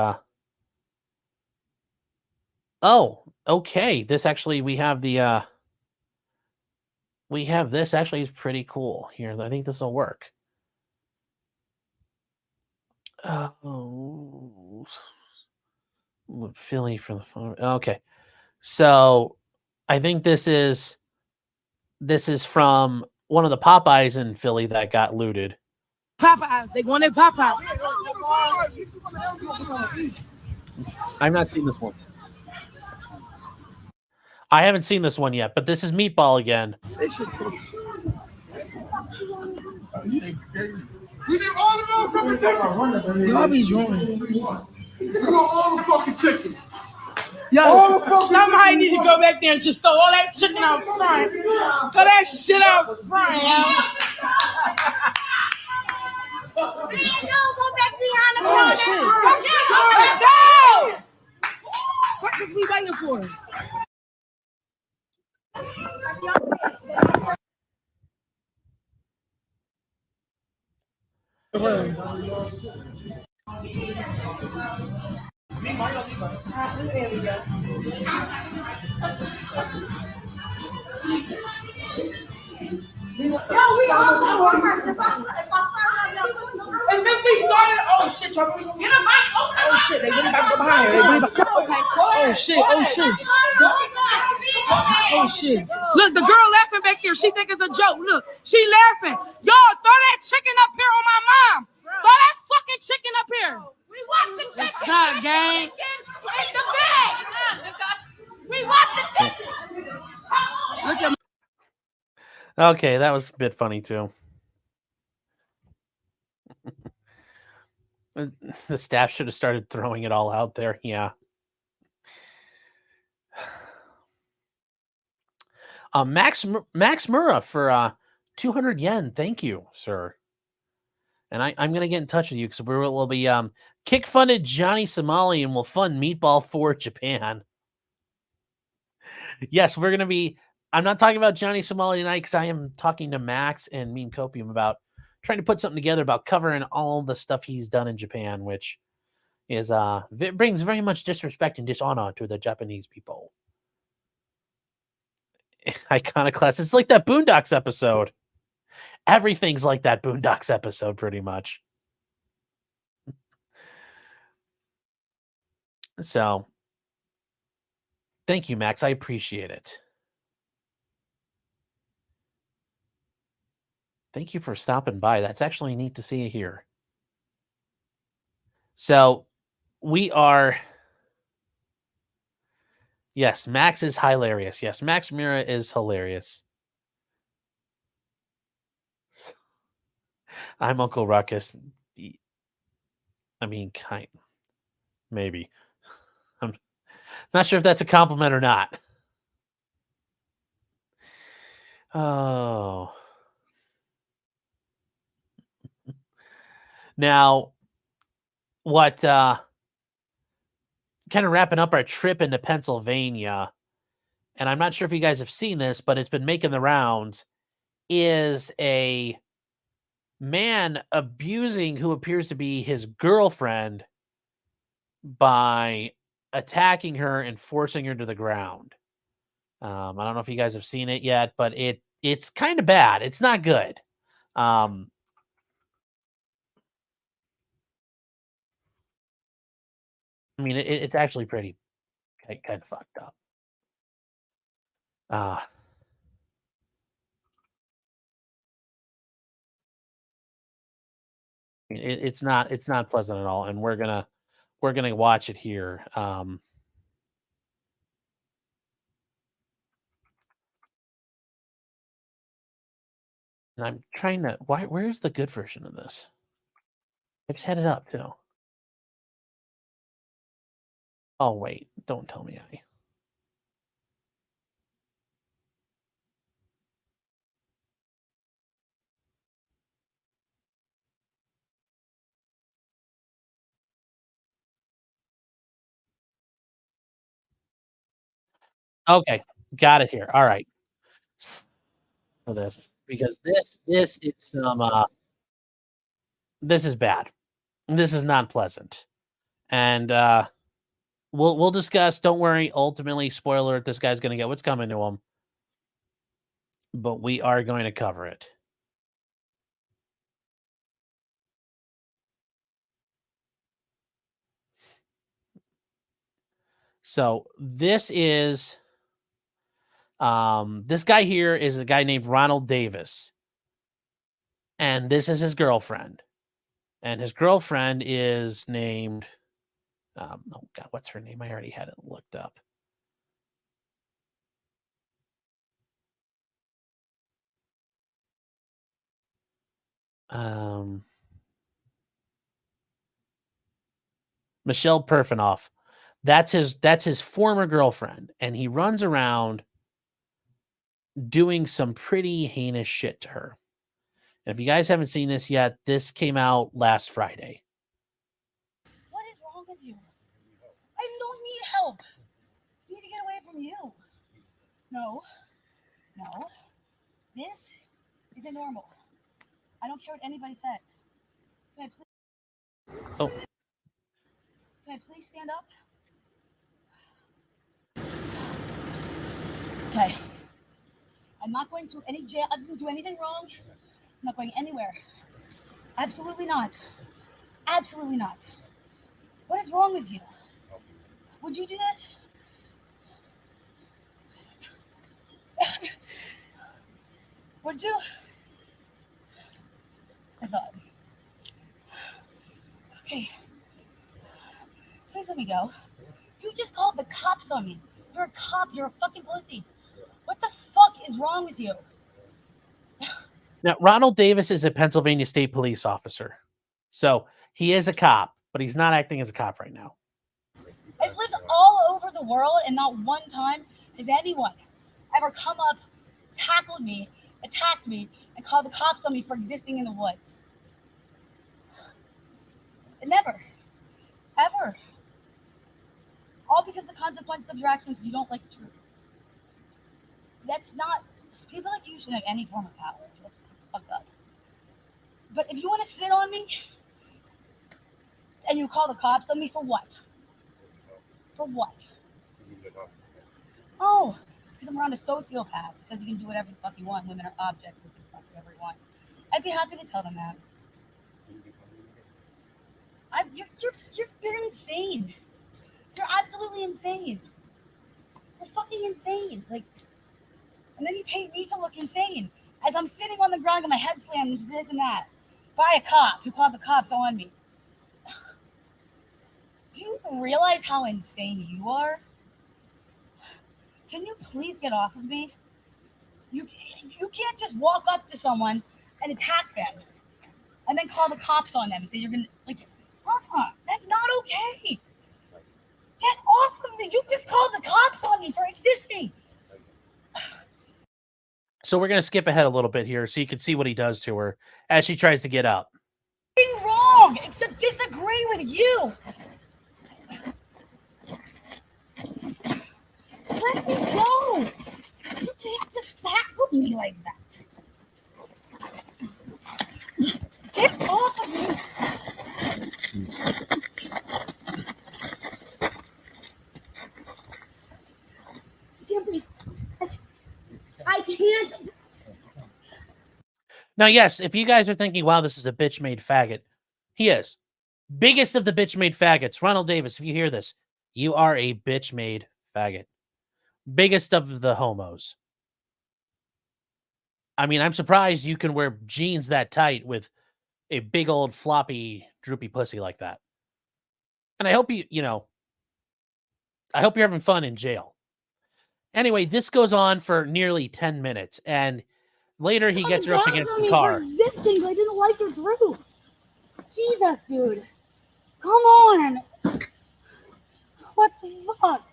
oh, okay, we have the, we have this. Actually, is pretty cool. Here, I think this will work. Oh, Philly for the phone. Okay, so I think this is from one of the Popeyes in Philly that got looted. Popeyes. They wanted Popeyes. I've not seen this one. I haven't seen this one yet, but this is Meatball again. We need all the motherfucking chicken. Y'all be drawing. We want all the fucking chicken. Yo, somebody need to go back there and just throw all that chicken out front. Throw that shit out front, yo. Go back behind the corner. Let's go! What is we waiting for? And then we started. Oh shit, trouble. Get a mic. Oh shit, they really about to go behind her. Oh shit, oh shit. Oh shit. Look, the girl laughing back there. She think it's a joke. Look, she laughing. Y'all, throw that chicken up here on my mom. Throw that fucking chicken up here. We want the chicken. What's up, gang? In the bag. We want the chicken. Look at. Okay, that was a bit funny too. The staff should have started throwing it all out there. Yeah. Max Murrah for 200 yen. Thank you, sir. And I'm gonna get in touch with you because we'll be kick funded Johnny Somali and we'll fund Meatball for Japan. Yes, we're gonna be. I'm not talking about Johnny Somali tonight because I am talking to Max and Meme Copium about trying to put something together about covering all the stuff he's done in Japan, which is brings very much disrespect and dishonor to the Japanese people. Iconoclast. It's like that Boondocks episode. Everything's like that Boondocks episode, pretty much. So, thank you, Max. I appreciate it. Thank you for stopping by. That's actually neat to see you here. So, we are... Yes, Max is hilarious. Yes, Max Mira is hilarious. I'm Uncle Ruckus. I mean, maybe. I'm not sure if that's a compliment or not. Oh. Now, what kind of wrapping up our trip into Pennsylvania, and I'm not sure if you guys have seen this, but it's been making the rounds, is a man abusing who appears to be his girlfriend by attacking her and forcing her to the ground. I don't know if you guys have seen it yet, but it's kind of bad. It's not good. I mean, it's actually pretty kind of fucked up. It's not pleasant at all, and we're gonna watch it here. And I'm trying to where's the good version of this? I just had it up too. Oh wait, don't tell me I. Okay, got it here. All right. For this, because this is some this is bad. This is not pleasant. And we'll discuss, don't worry, ultimately, spoiler alert, this guy's gonna get what's coming to him. but we are going to cover it. So this is this guy here is a guy named Ronald Davis. And this is his girlfriend. And his girlfriend is named oh god, what's her name? I already had it looked up. Michelle Perfinoff. That's his former girlfriend, and he runs around doing some pretty heinous shit to her. And if you guys haven't seen this yet, this came out last Friday. What is wrong with you? I don't need help. I need to get away from you. No. This isn't normal. I don't care what anybody says. Can I please stand up? Okay. I'm not going to any jail. I didn't do anything wrong. I'm not going anywhere. Absolutely not. Absolutely not. What is wrong with you? Would you do this? Would you? I thought. Okay. Please let me go. You just called the cops on me. You're a cop. You're a fucking pussy. What the fuck is wrong with you? Now, Ronald Davis is a Pennsylvania State Police officer. So he is a cop, but he's not acting as a cop right now. I've lived all over the world, and not one time has anyone ever come up, tackled me, attacked me, and called the cops on me for existing in the woods. Never. Ever. All because the consequences of your actions, you don't like the truth. That's not... People like you shouldn't have any form of power. That's fucked up. But if you want to sit on me, and you call the cops on me, for what? For what? Oh, because I'm around a sociopath who says he can do whatever the fuck he wants. Women are objects that can fuck whatever he wants. I'd be happy to tell them that. You're insane. You're absolutely insane. You're fucking insane. Like, and then you paint me to look insane as I'm sitting on the ground and my head slammed into this and that by a cop who called the cops on me. Do you realize how insane you are? Can you please get off of me? You can't just walk up to someone and attack them and then call the cops on them and say you're gonna, like, that's not okay. Get off of me. You just called the cops on me for existing. So we're going to skip ahead a little bit here so you can see what he does to her as she tries to get up. Nothing wrong except disagree with you. Let me go. You can't just tackle me like that. Get off of me. I can't. Now, yes, if you guys are thinking, wow, this is a bitch-made faggot, he is. Biggest of the bitch-made faggots. Ronald Davis, if you hear this, you are a bitch-made faggot. Biggest of the homos. I mean, I'm surprised you can wear jeans that tight with a big old floppy, droopy pussy like that. And I hope I hope you're having fun in jail. Anyway, this goes on for nearly 10 minutes, and later he gets her up against the car. Existing, I didn't like your truth. Jesus, dude. Come on. What the fuck?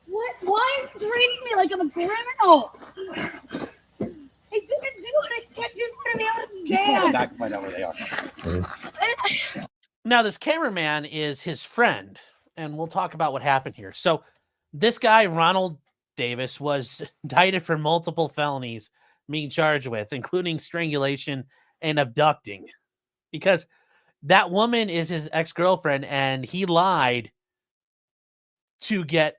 What? Why are you treating me like I'm a criminal? I didn't do it. I just want to be able to stand. Back and find out where they are. Now, this cameraman is his friend, and we'll talk about what happened here. So this guy, Ronald Davis, was indicted for multiple felonies being charged with, including strangulation and abducting, because that woman is his ex-girlfriend, and he lied to get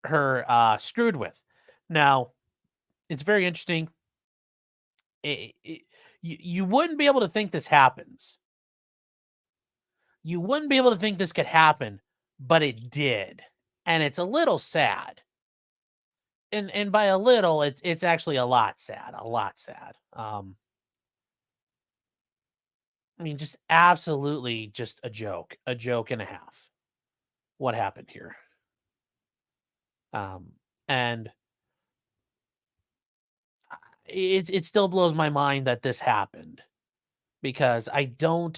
her screwed with. Now, It's very interesting. You wouldn't be able to think this happens. You wouldn't be able to think this could happen, but it did. And it's a little sad. And by a little, it's actually a lot sad. A lot sad. I mean, just absolutely just a joke and a half. What happened here? And it still blows my mind that this happened, because I don't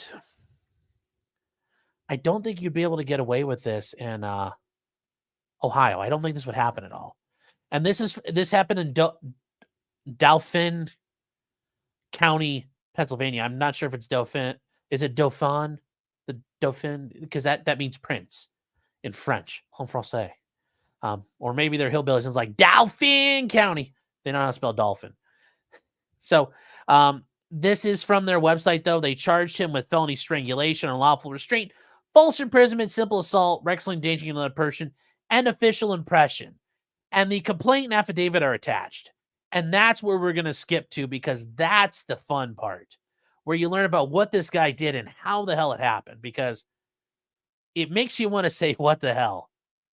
think you'd be able to get away with this in Ohio. I don't think this would happen at all. And this happened in Dauphin County, Pennsylvania. I'm not sure if it's Dauphin. Is it Dauphin? The Dauphin, because that means prince in French, en français. Or maybe they're hillbillies and it's like Dauphin County. They know how to spell dolphin. So this is from their website, though. They charged him with felony strangulation, unlawful restraint, false imprisonment, simple assault, recklessly endangering another person, and official impression. And the complaint and affidavit are attached. And that's where we're going to skip to, because that's the fun part, where you learn about what this guy did and how the hell it happened, because it makes you want to say, what the hell?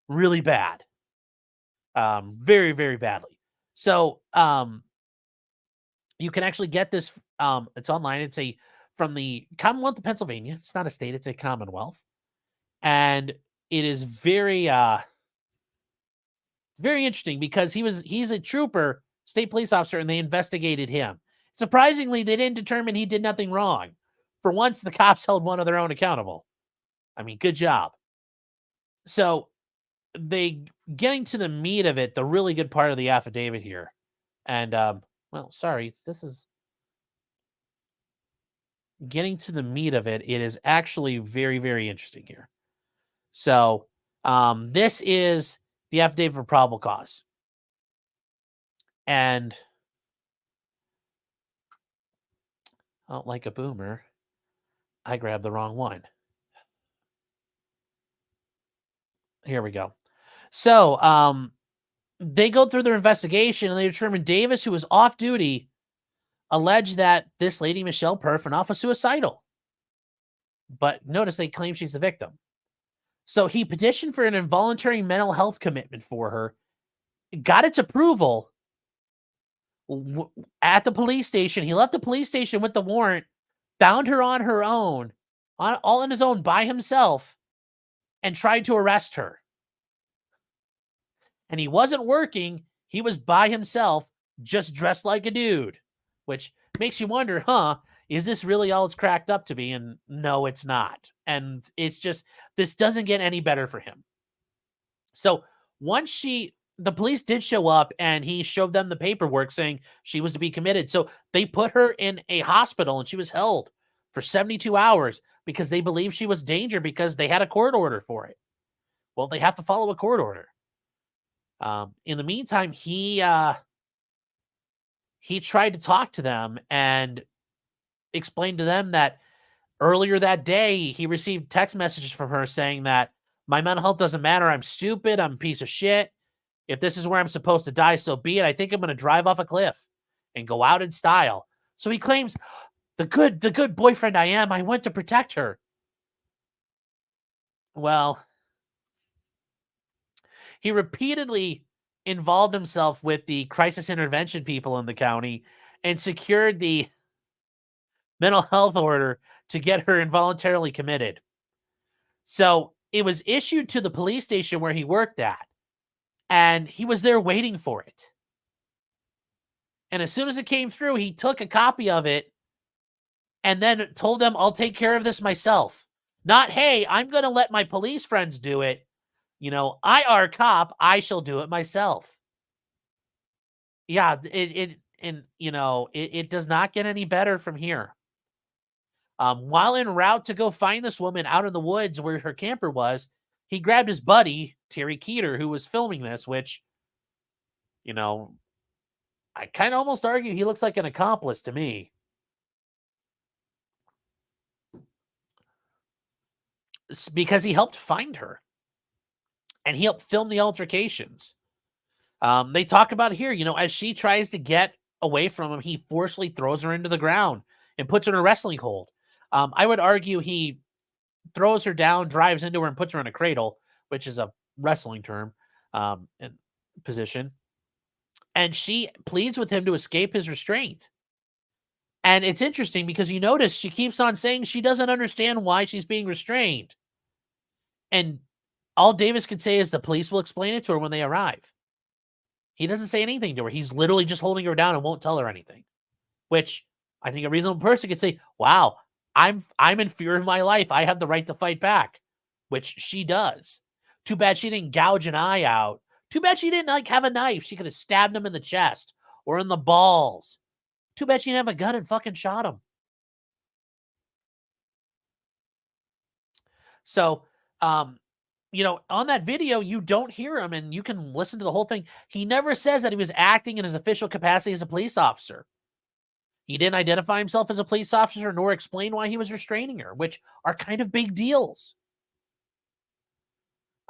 Really bad. Very, very badly. So you can actually get this. It's online. It's from the Commonwealth of Pennsylvania. It's not a state. It's a Commonwealth. And it is very interesting, because he's a trooper, state police officer, and they investigated him. Surprisingly, they didn't determine he did nothing wrong. For once, the cops held one of their own accountable. I mean, good job. So they getting to the meat of it, the really good part of the affidavit here. And well, sorry, this is getting to the meat of it. It is actually very, very interesting here. So this is the affidavit for probable cause. And like a boomer, I grabbed the wrong one. Here we go. So they go through their investigation and they determine Davis, who was off duty, alleged that this lady, Michelle Perfanoff, was suicidal. But notice they claim she's the victim. So he petitioned for an involuntary mental health commitment for her, got its approval at the police station. He left the police station with the warrant, found her on her own, all on his own by himself, and tried to arrest her. And he wasn't working. He was by himself, just dressed like a dude, which makes you wonder, is this really all it's cracked up to be? And no, it's not. And it's just, this doesn't get any better for him. So once the police did show up and he showed them the paperwork saying she was to be committed. So they put her in a hospital and she was held for 72 hours because they believed she was danger, because they had a court order for it. Well, they have to follow a court order. In the meantime, he tried to talk to them and explained to them that earlier that day, he received text messages from her saying that my mental health doesn't matter. I'm stupid. I'm a piece of shit. If this is where I'm supposed to die, so be it. I think I'm going to drive off a cliff and go out in style. So he claims, the good boyfriend I am, I went to protect her. Well, he repeatedly involved himself with the crisis intervention people in the county and secured the mental health order to get her involuntarily committed. So it was issued to the police station where he worked at, and he was there waiting for it. And as soon as it came through, he took a copy of it and then told them, I'll take care of this myself. Not, hey, I'm going to let my police friends do it. I are a cop. I shall do it myself. Yeah, it does not get any better from here. While en route to go find this woman out in the woods where her camper was, he grabbed his buddy, Terry Keeter, who was filming this, which, I kind of almost argue he looks like an accomplice to me. It's because he helped find her. And he helped film the altercations. They talk about here, as she tries to get away from him, he forcefully throws her into the ground and puts her in a wrestling hold. I would argue he throws her down, drives into her, and puts her in a cradle, which is a wrestling term and position. And she pleads with him to escape his restraint. And it's interesting because you notice she keeps on saying she doesn't understand why she's being restrained. And all Davis can say is the police will explain it to her when they arrive. He doesn't say anything to her. He's literally just holding her down and won't tell her anything. Which I think a reasonable person could say, wow, I'm in fear of my life. I have the right to fight back, which she does. Too bad she didn't gouge an eye out. Too bad she didn't have a knife. She could have stabbed him in the chest or in the balls. Too bad she didn't have a gun and fucking shot him. So, on that video, you don't hear him, and you can listen to the whole thing. He never says that he was acting in his official capacity as a police officer. He didn't identify himself as a police officer nor explain why he was restraining her, which are kind of big deals.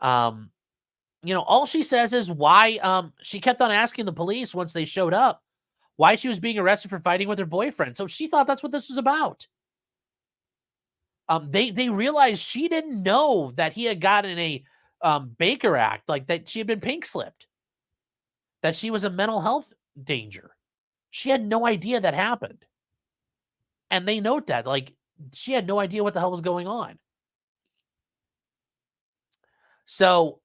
All she says is why she kept on asking the police once they showed up why she was being arrested for fighting with her boyfriend. So she thought that's what this was about. They realized she didn't know that he had gotten a Baker Act, like that she had been pink slipped, that she was a mental health danger. She had no idea that happened. And they note that, she had no idea what the hell was going on. So,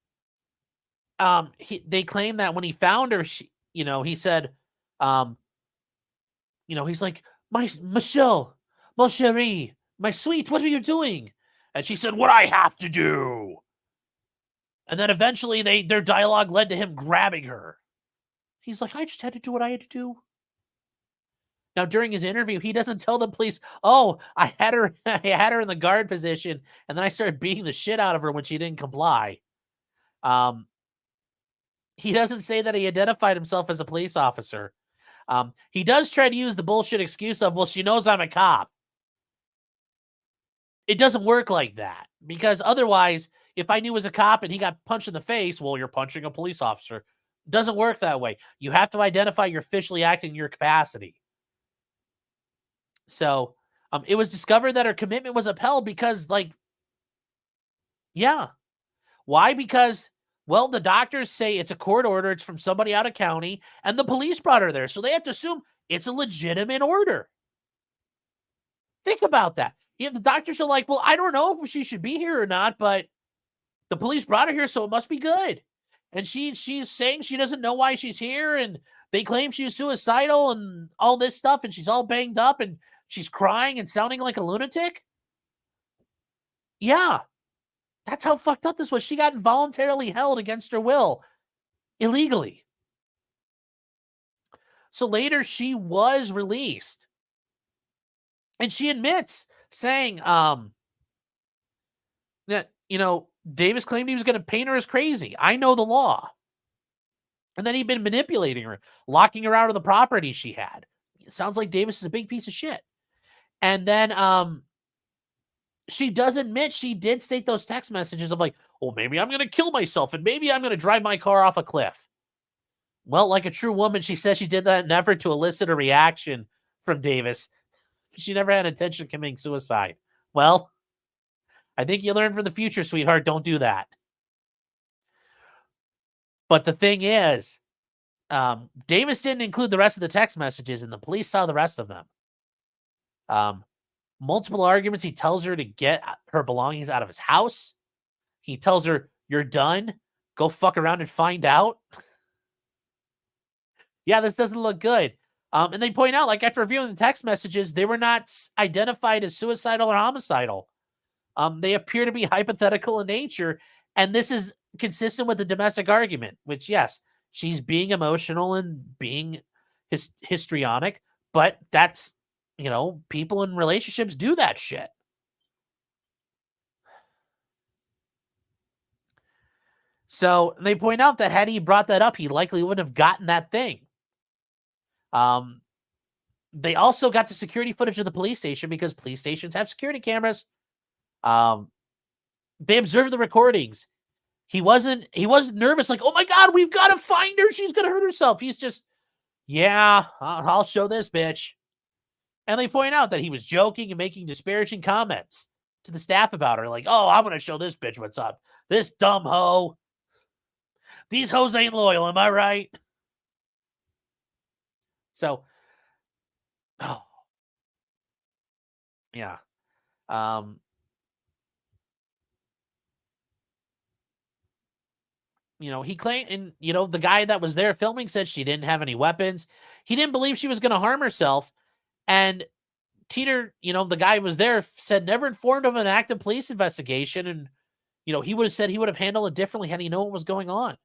they claim that when he found her, he said, he's like, Michelle, mon chéri, my sweet, what are you doing? And she said, what I have to do. And then eventually their dialogue led to him grabbing her. He's like, I just had to do what I had to do. Now, during his interview, he doesn't tell the police, oh, I had her in the guard position, and then I started beating the shit out of her when she didn't comply. He doesn't say that he identified himself as a police officer. He does try to use the bullshit excuse of, well, she knows I'm a cop. It doesn't work like that, because otherwise, if I knew he was a cop and he got punched in the face, well, you're punching a police officer. It doesn't work that way. You have to identify you're officially acting in your capacity. So, it was discovered that her commitment was upheld because, yeah. Why? Because, well, the doctors say it's a court order. It's from somebody out of county, and the police brought her there. So they have to assume it's a legitimate order. Think about that. The doctors are like, well, I don't know if she should be here or not, but the police brought her here, so it must be good. And she's saying she doesn't know why she's here, and they claim she was suicidal and all this stuff, and she's all banged up, and she's crying and sounding like a lunatic. Yeah. That's how fucked up this was. She got involuntarily held against her will, illegally. So later, she was released. And she admits, saying that, Davis claimed he was going to paint her as crazy. I know the law. And then he'd been manipulating her, locking her out of the property she had. It sounds like Davis is a big piece of shit. And then she does admit she did state those text messages of well, maybe I'm going to kill myself and maybe I'm going to drive my car off a cliff. Well, like a true woman, she says she did that in an effort to elicit a reaction from Davis. She never had intention of committing suicide. Well, I think you learned for the future, sweetheart. Don't do that. But the thing is, Davis didn't include the rest of the text messages, and the police saw the rest of them. Multiple arguments. He tells her to get her belongings out of his house. He tells her, you're done. Go fuck around and find out. Yeah, this doesn't look good. And they point out, after reviewing the text messages, they were not identified as suicidal or homicidal. They appear to be hypothetical in nature. And this is consistent with the domestic argument, which, yes, she's being emotional and being histrionic, but that's, people in relationships do that shit. So they point out that had he brought that up, he likely wouldn't have gotten that thing. They also got the security footage of the police station because police stations have security cameras. They observed the recordings. He wasn't nervous, like, oh my God, we've got to find her. She's going to hurt herself. He's just, yeah, I'll show this bitch. And they point out that he was joking and making disparaging comments to the staff about her. Like, oh, I'm going to show this bitch what's up. This dumb hoe. These hoes ain't loyal, am I right? So, oh, yeah. He claimed, and, the guy that was there filming said she didn't have any weapons. He didn't believe she was going to harm herself. And Teeter, the guy who was there, said never informed of an active police investigation. And, he would have said he would have handled it differently had he known what was going on.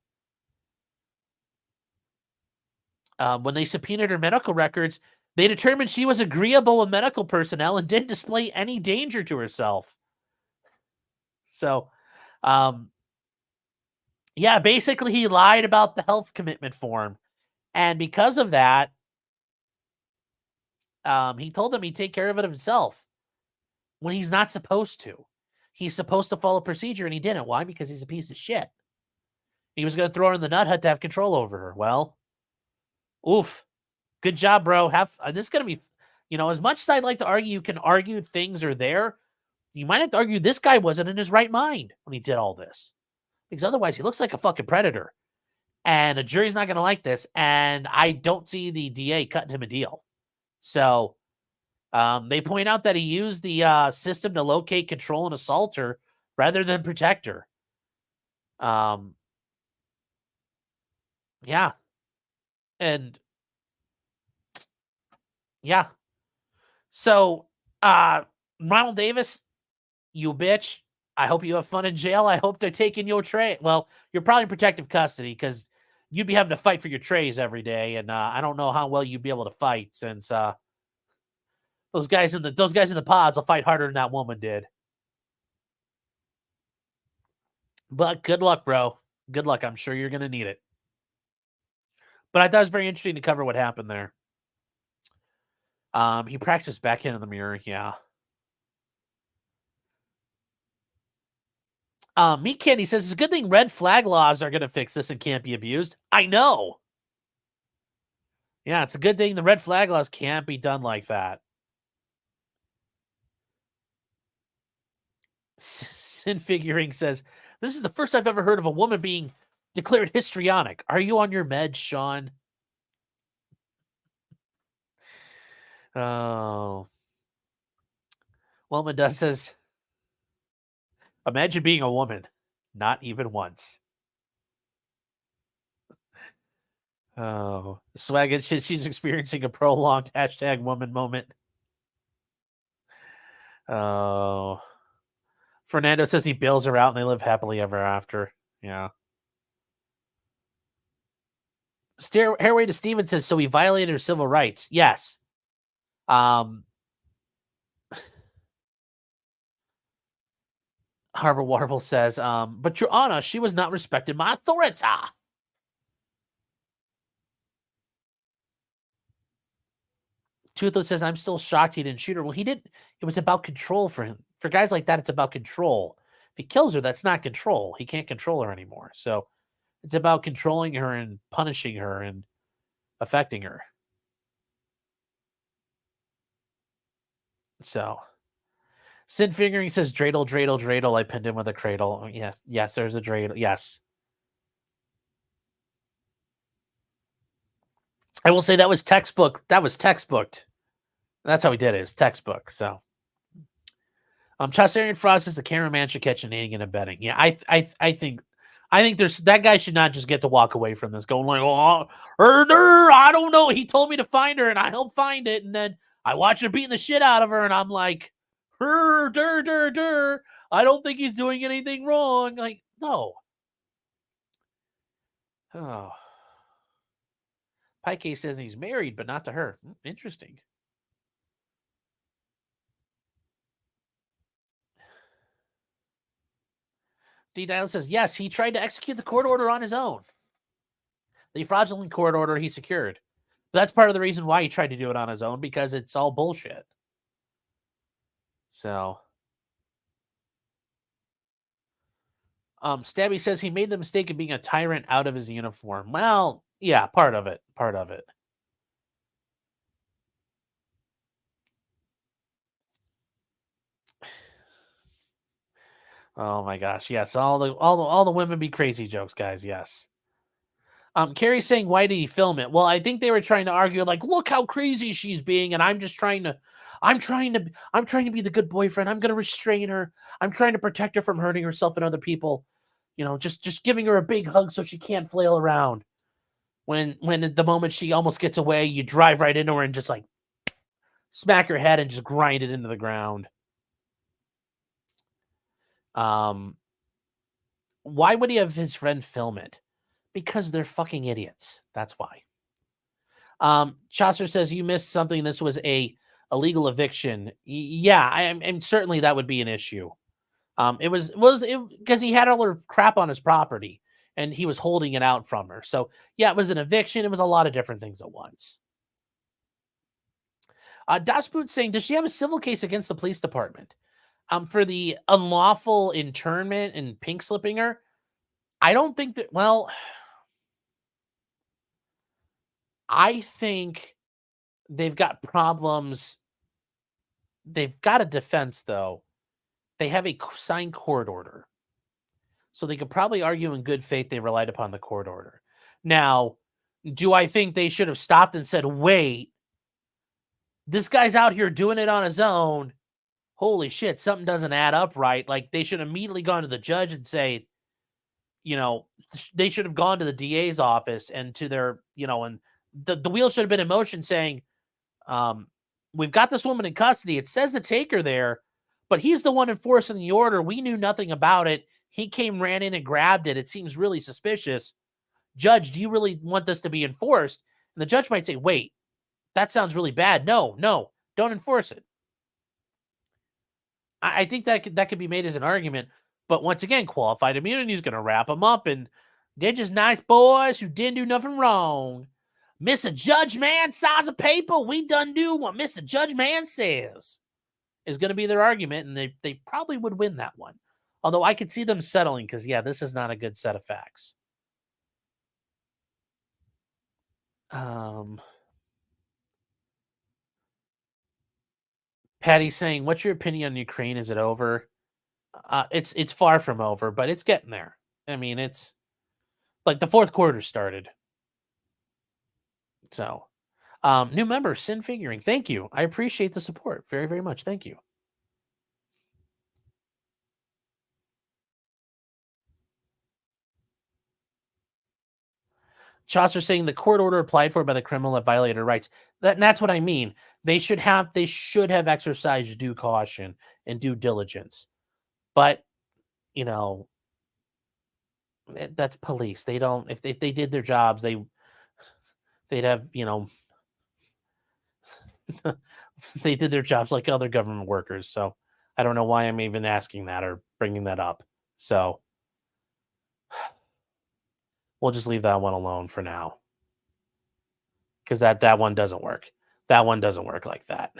When they subpoenaed her medical records, they determined she was agreeable with medical personnel and didn't display any danger to herself. So, yeah, basically he lied about the health commitment form. And because of that, he told them he'd take care of it himself when he's not supposed to. He's supposed to follow procedure, and he didn't. Why? Because he's a piece of shit. He was going to throw her in the nut hut to have control over her. Well, oof. Good job, bro. This is going to be, as much as I'd like to argue, you can argue things are there. You might have to argue this guy wasn't in his right mind when he did all this. Because otherwise, he looks like a fucking predator. And a jury's not going to like this. And I don't see the DA cutting him a deal. So they point out that he used the system to locate, control, and assault her rather than protect her. Yeah. And yeah. So Ronald Davis, you bitch. I hope you have fun in jail. I hope they're taking your tray. Well, you're probably in protective custody because you'd be having to fight for your trays every day. And I don't know how well you'd be able to fight since those guys in the pods will fight harder than that woman did. But good luck, bro. Good luck. I'm sure you're going to need it. But I thought it was very interesting to cover what happened there. He practiced back into the mirror. Yeah. Meat Candy says, it's a good thing red flag laws are going to fix this and can't be abused. I know. Yeah, it's a good thing the red flag laws can't be done like that. Sin Figuring says, this is the first I've ever heard of a woman being declared histrionic. Are you on your meds, Sean? Oh. Wellman does says, imagine being a woman. Not even once. Oh. Swag, she's experiencing a prolonged #woman moment. Oh. Fernando says he bails her out and they live happily ever after. Yeah. Hairway to Steven says, so he violated her civil rights. Yes. Harbor Warble says, but Your Honor, she was not respecting my authority. Toothless says, I'm still shocked he didn't shoot her. Well, he didn't. It was about control for him. For guys like that, it's about control. If he kills her, that's not control. He can't control her anymore. So it's about controlling her and punishing her and affecting her. So Sin Figuring says, dreidel, dreidel, dreidel. I pinned him with a cradle. Yes, yes, there's a dreidel. Yes. I will say that was textbook. That was textbooked. That's how he did it. It was textbook. So Chaucerian Frost says the cameraman should catch an aiding and abetting. Yeah, I think there's that guy should not just get to walk away from this going like, oh, I don't know. He told me to find her and I helped find it. And then I watched her beating the shit out of her. And I'm like, I don't think he's doing anything wrong. Like, no. Oh. Pike says he's married, but not to her. Interesting. D-Dial says, yes, he tried to execute the court order on his own. The fraudulent court order he secured. But that's part of the reason why he tried to do it on his own, because it's all bullshit. So. Stabby says he made the mistake of being a tyrant out of his uniform. Well, yeah, part of it. Part of it. Oh my gosh, yes, all the women be crazy jokes, guys. Yes. Carrie's saying, why did he film it? Well, I think they were trying to argue, like, look how crazy she's being, and I'm trying to be the good boyfriend. I'm gonna restrain her. I'm trying to protect her from hurting herself and other people. You know, just giving her a big hug so she can't flail around. When at the moment she almost gets away, you drive right into her and just like smack her head and just grind it into the ground. Why would he have his friend film it? Because they're fucking idiots. That's why. Chaucer says you missed something. This was a illegal eviction. Yeah, and certainly that would be an issue. It was because he had all her crap on his property and he was holding it out from her. So yeah, it was an eviction. It was a lot of different things at once. Daspoot saying, does she have a civil case against the police department? For the unlawful internment and pink slipping her? I don't think that, well, I think they've got problems. They've got a defense, though. They have a signed court order. So they could probably argue in good faith they relied upon the court order. Now, do I think they should have stopped and said, wait, this guy's out here doing it on his own. Holy shit, something doesn't add up right. Like, they should have immediately gone to the judge and say, you know, they should have gone to the DA's office and to their, you know, and the wheel should have been in motion saying, we've got this woman in custody. It says to take her there, but he's the one enforcing the order. We knew nothing about it. He ran in and grabbed it. It seems really suspicious. Judge, do you really want this to be enforced? And the judge might say, wait, that sounds really bad. No, don't enforce it. I think that could be made as an argument. But once again, qualified immunity is going to wrap them up. And they're just nice boys who didn't do nothing wrong. Mr. Judge Man signs a paper. We done do what Mr. Judge Man says is going to be their argument. And they probably would win that one. Although I could see them settling because, yeah, this is not a good set of facts. Patty's saying, what's your opinion on Ukraine? Is it over? It's far from over, but it's getting there. I mean, it's like the fourth quarter started. So, new member, Sin Figuring. Thank you. I appreciate the support very, very much. Thank you. Chaucer saying the court order applied for by the criminal that violated rights. That's what I mean. They should have exercised due caution and due diligence. But, you know, that's police. They don't, if they did their jobs, they'd have, you know, they did their jobs like other government workers. So I don't know why I'm even asking that or bringing that up. So we'll just leave that one alone for now. Because that one doesn't work. That one doesn't work like that.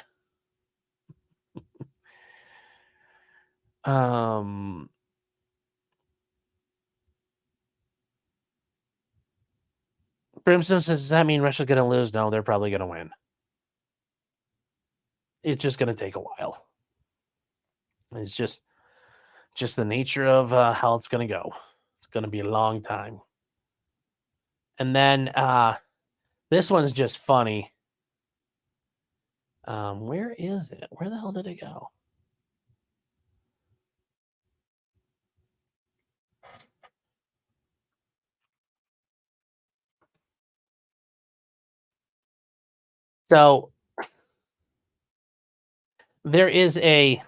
Brimstone says, does that mean Russia's going to lose? No, they're probably going to win. It's just going to take a while. It's just the nature of how it's going to go. It's going to be a long time. And then this one's just funny. Where is it? Where the hell did it go? So there is a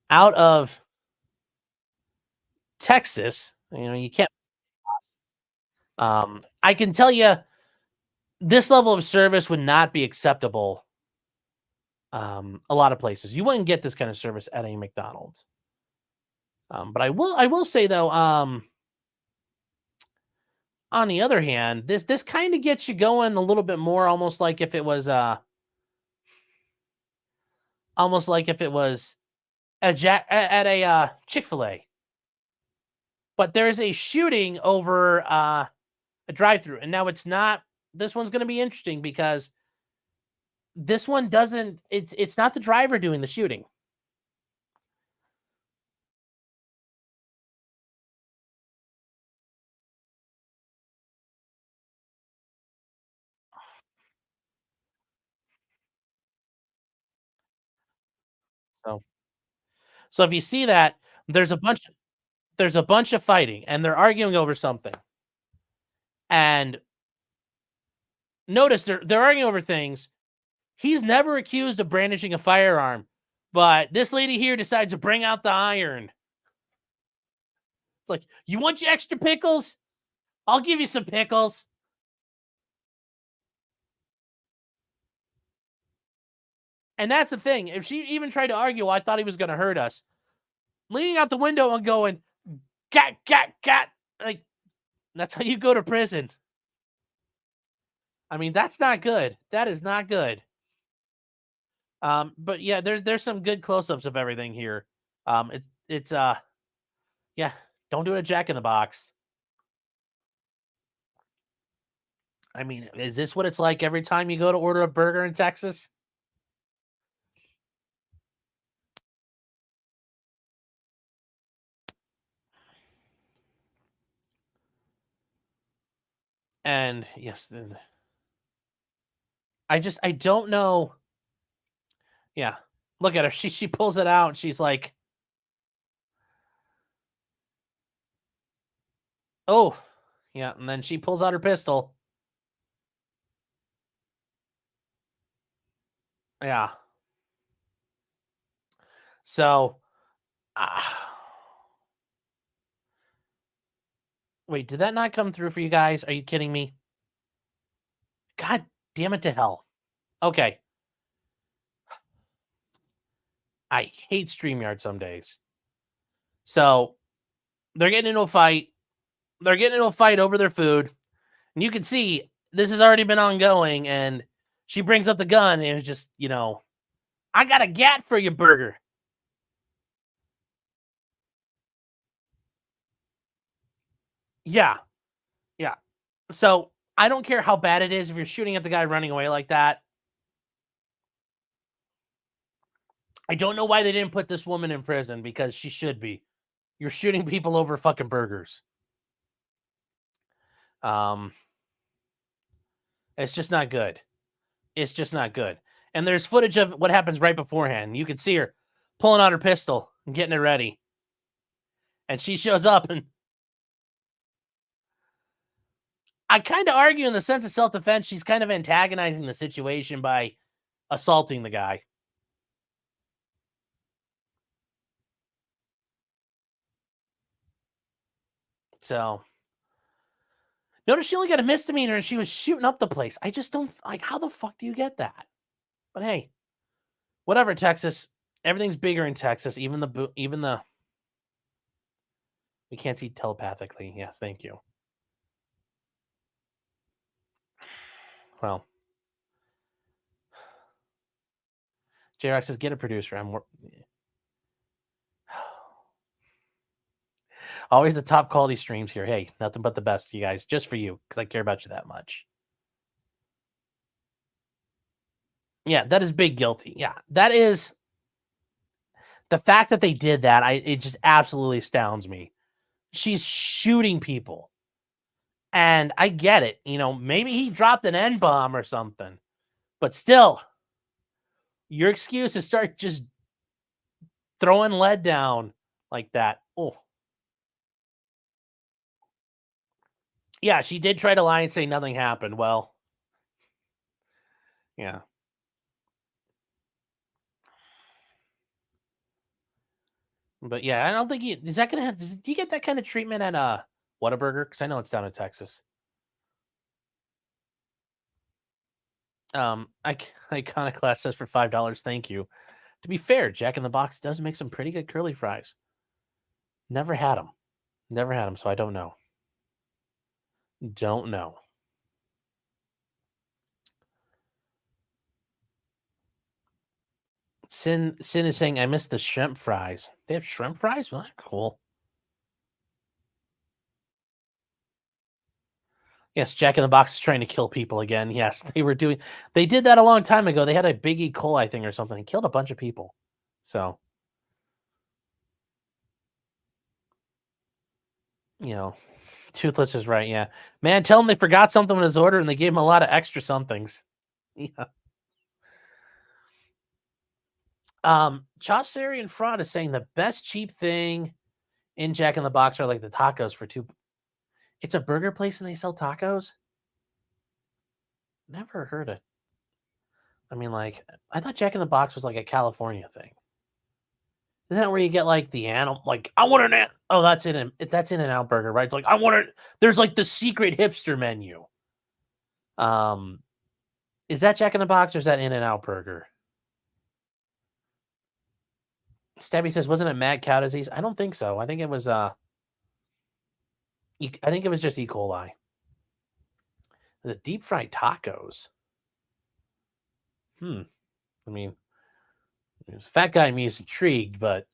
out of Texas, you know, you can't. I can tell you this level of service would not be acceptable. A lot of places you wouldn't get this kind of service at a McDonald's. But I will say though, on the other hand, this kind of gets you going a little bit more, almost like if it was at a Chick-fil-A. But there's a shooting over a drive-through, and now it's not. This one's going to be interesting because this one doesn't. It's not the driver doing the shooting. So if you see that, there's a bunch of fighting, and they're arguing over something. And notice they're arguing over things. He's never accused of brandishing a firearm, but this lady here decides to bring out the iron. It's like, you want your extra pickles? I'll give you some pickles. And that's the thing. If she even tried to argue, well, I thought he was going to hurt us, leaning out the window and going, gat, like, that's how you go to prison. I mean, that's not good. That is not good. But yeah, there's some good close-ups of everything here. Yeah, don't do it at Jack in the Box. I mean, is this what it's like every time you go to order a burger in Texas? And yes, I don't know. Yeah, look at her. She pulls it out. And she's like, oh, yeah. And then she pulls out her pistol. Yeah. So, wait, did that not come through for you guys? Are you kidding me? God damn it to hell. Okay. I hate StreamYard some days. So, they're getting into a fight. They're getting into a fight over their food. And you can see this has already been ongoing. And she brings up the gun and it's just, I got a gat for your burger. Yeah. Yeah. So I don't care how bad it is if you're shooting at the guy running away like that. I don't know why they didn't put this woman in prison because she should be. You're shooting people over fucking burgers. It's just not good. It's just not good. And there's footage of what happens right beforehand. You can see her pulling out her pistol and getting it ready. And she shows up and I kind of argue in the sense of self-defense, she's kind of antagonizing the situation by assaulting the guy. So, notice she only got a misdemeanor and she was shooting up the place. I just don't, like, how the fuck do you get that? But hey, whatever, Texas. Everything's bigger in Texas, even the we can't see telepathically. Yes, thank you. Well, Cyraxx says, get a producer. Always the top quality streams here. Hey, nothing but the best, you guys. Just for you, because I care about you that much. Yeah, that is big guilty. Yeah, that is the fact that they did that. It just absolutely astounds me. She's shooting people, and I get it. Maybe he dropped an N-bomb or something, but still, your excuse is start just throwing lead down like that. Oh, yeah, she did try to lie and say nothing happened. Well, yeah. But yeah, I don't think is that gonna have. Do you get that kind of treatment at Whataburger? Because I know it's down in Texas. Iconoclast says for $5. Thank you. To be fair, Jack in the Box does make some pretty good curly fries. Never had them, so I don't know. Don't know. Sin is saying I missed the shrimp fries. They have shrimp fries? Well, cool. Yes, Jack in the Box is trying to kill people again. Yes, they did that a long time ago. They had a big E. coli thing or something and killed a bunch of people. So, you know, Toothless is right. Yeah, man, tell them they forgot something in his order and they gave him a lot of extra somethings. Yeah. Chaucerian Fraud is saying the best cheap thing in Jack in the Box are like the tacos for $2. It's a burger place and they sell tacos? Never heard it. I mean, like, I thought Jack in the Box was like a California thing. Isn't that where you get like the animal? Like, I want an oh, that's in an out burger, right? It's like I want it. There's like the secret hipster menu. Is that Jack in the Box or is that In-N-Out Burger? Stabby says, wasn't it mad cow disease? I don't think so. I think it was I think it was just E. coli. The deep fried tacos. I mean, fat guy me is intrigued, but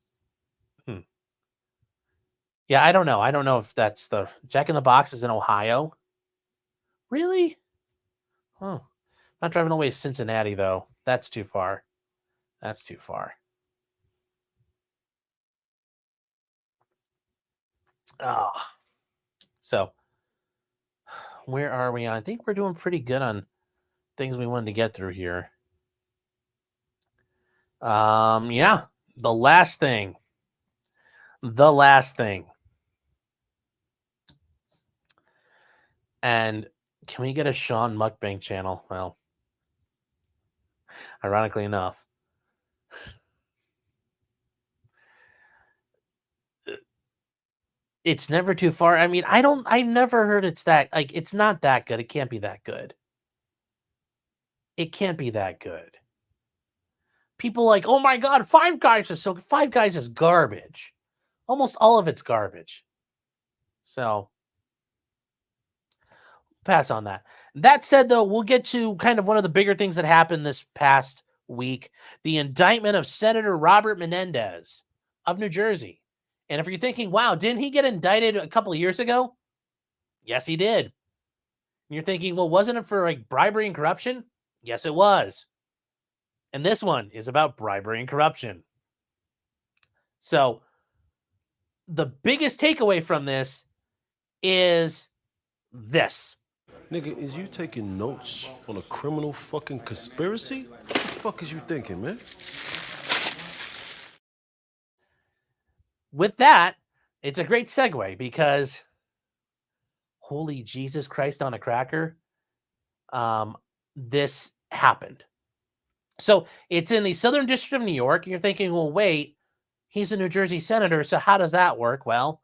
yeah, I don't know. I don't know if that's the Jack in the Box is in Ohio. Really? Oh, not driving away to Cincinnati though. That's too far. That's too far. Oh, so where are we on? I think we're doing pretty good on things we wanted to get through here. Yeah, the last thing. And can we get a Sean mukbang channel? Well, ironically enough, it's never too far. I mean, I never heard it's that, like, it's not that good. It can't be that good. It can't be that good. People like, oh my God, Five Guys is so good. Five Guys is garbage. Almost all of it's garbage. So pass on that. That said, though, we'll get to kind of one of the bigger things that happened this past week, the indictment of Senator Robert Menendez of New Jersey. And if you're thinking, wow, didn't he get indicted a couple of years ago? Yes, he did. And you're thinking, well, wasn't it for like bribery and corruption? Yes, it was. And this one is about bribery and corruption. So the biggest takeaway from this is this. Nigga, is you taking notes on a criminal fucking conspiracy? What the fuck is you thinking, man? With that, it's a great segue because holy Jesus Christ on a cracker, this happened. So it's in the Southern District of New York. And you're thinking, well, wait, he's a New Jersey senator. So how does that work? Well,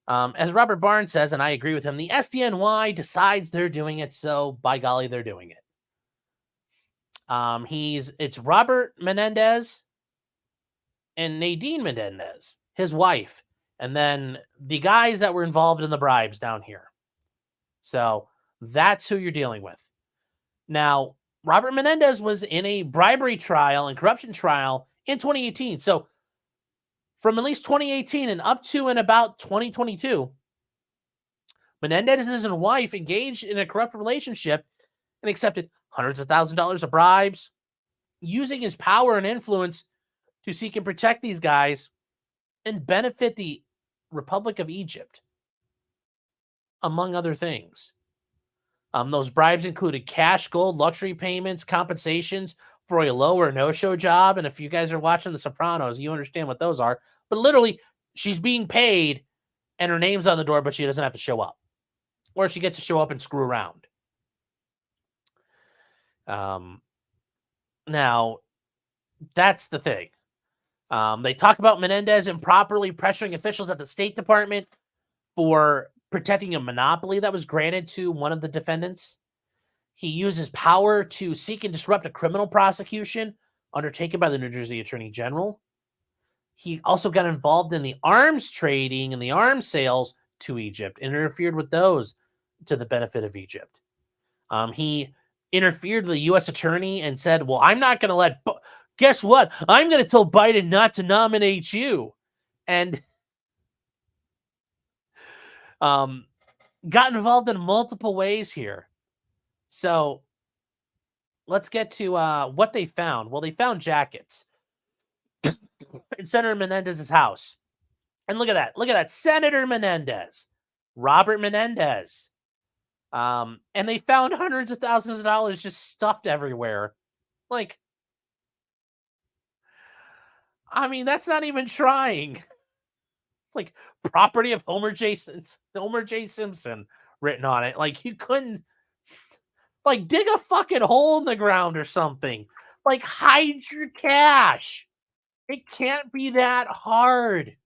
as Robert Barnes says, and I agree with him, the SDNY decides they're doing it. So by golly, they're doing it. It's Robert Menendez and Nadine Menendez, his wife, and then the guys that were involved in the bribes down here. So that's who you're dealing with. Now, Robert Menendez was in a bribery trial and corruption trial in 2018. So from at least 2018 and up to and about 2022, Menendez and his wife engaged in a corrupt relationship and accepted hundreds of thousands of dollars of bribes, using his power and influence to seek and protect these guys and benefit the Republic of Egypt, among other things. Those bribes included cash, gold, luxury payments, compensations for a low or no-show job. And if you guys are watching The Sopranos, you understand what those are. But literally, she's being paid and her name's on the door, but she doesn't have to show up. Or she gets to show up and screw around. Now, that's the thing. They talk about Menendez improperly pressuring officials at the State Department for protecting a monopoly that was granted to one of the defendants. He uses power to seek and disrupt a criminal prosecution undertaken by the New Jersey Attorney General. He also got involved in the arms trading and the arms sales to Egypt, interfered with those to the benefit of Egypt. He interfered with the U.S. attorney and said, well, I'm not going to let... Guess what? I'm going to tell Biden not to nominate you. And got involved in multiple ways here. So let's get to what they found. Well, they found jackets in Senator Menendez's house. And look at that. Look at that. Senator Menendez, Robert Menendez. And they found hundreds of thousands of dollars just stuffed everywhere. Like, I mean, that's not even trying. It's like property of Homer J. Simpson written on it. Like, you couldn't, like, dig a fucking hole in the ground or something. Like, hide your cash. It can't be that hard.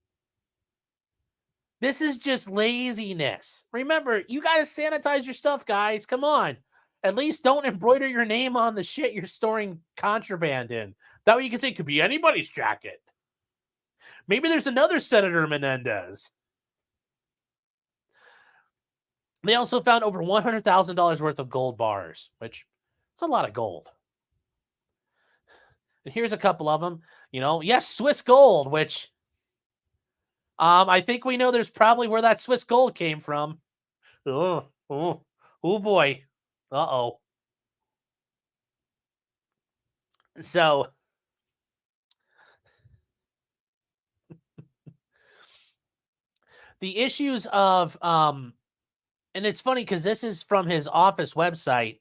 This is just laziness. Remember, you got to sanitize your stuff, guys. Come on. At least don't embroider your name on the shit you're storing contraband in. That way you can say it could be anybody's jacket. Maybe there's another Senator Menendez. They also found over $100,000 worth of gold bars, which it's a lot of gold. And here's a couple of them. You know, yes, Swiss gold, which I think we know there's probably where that Swiss gold came from. Oh boy. Uh-oh. So the issues of and it's funny because this is from his office website,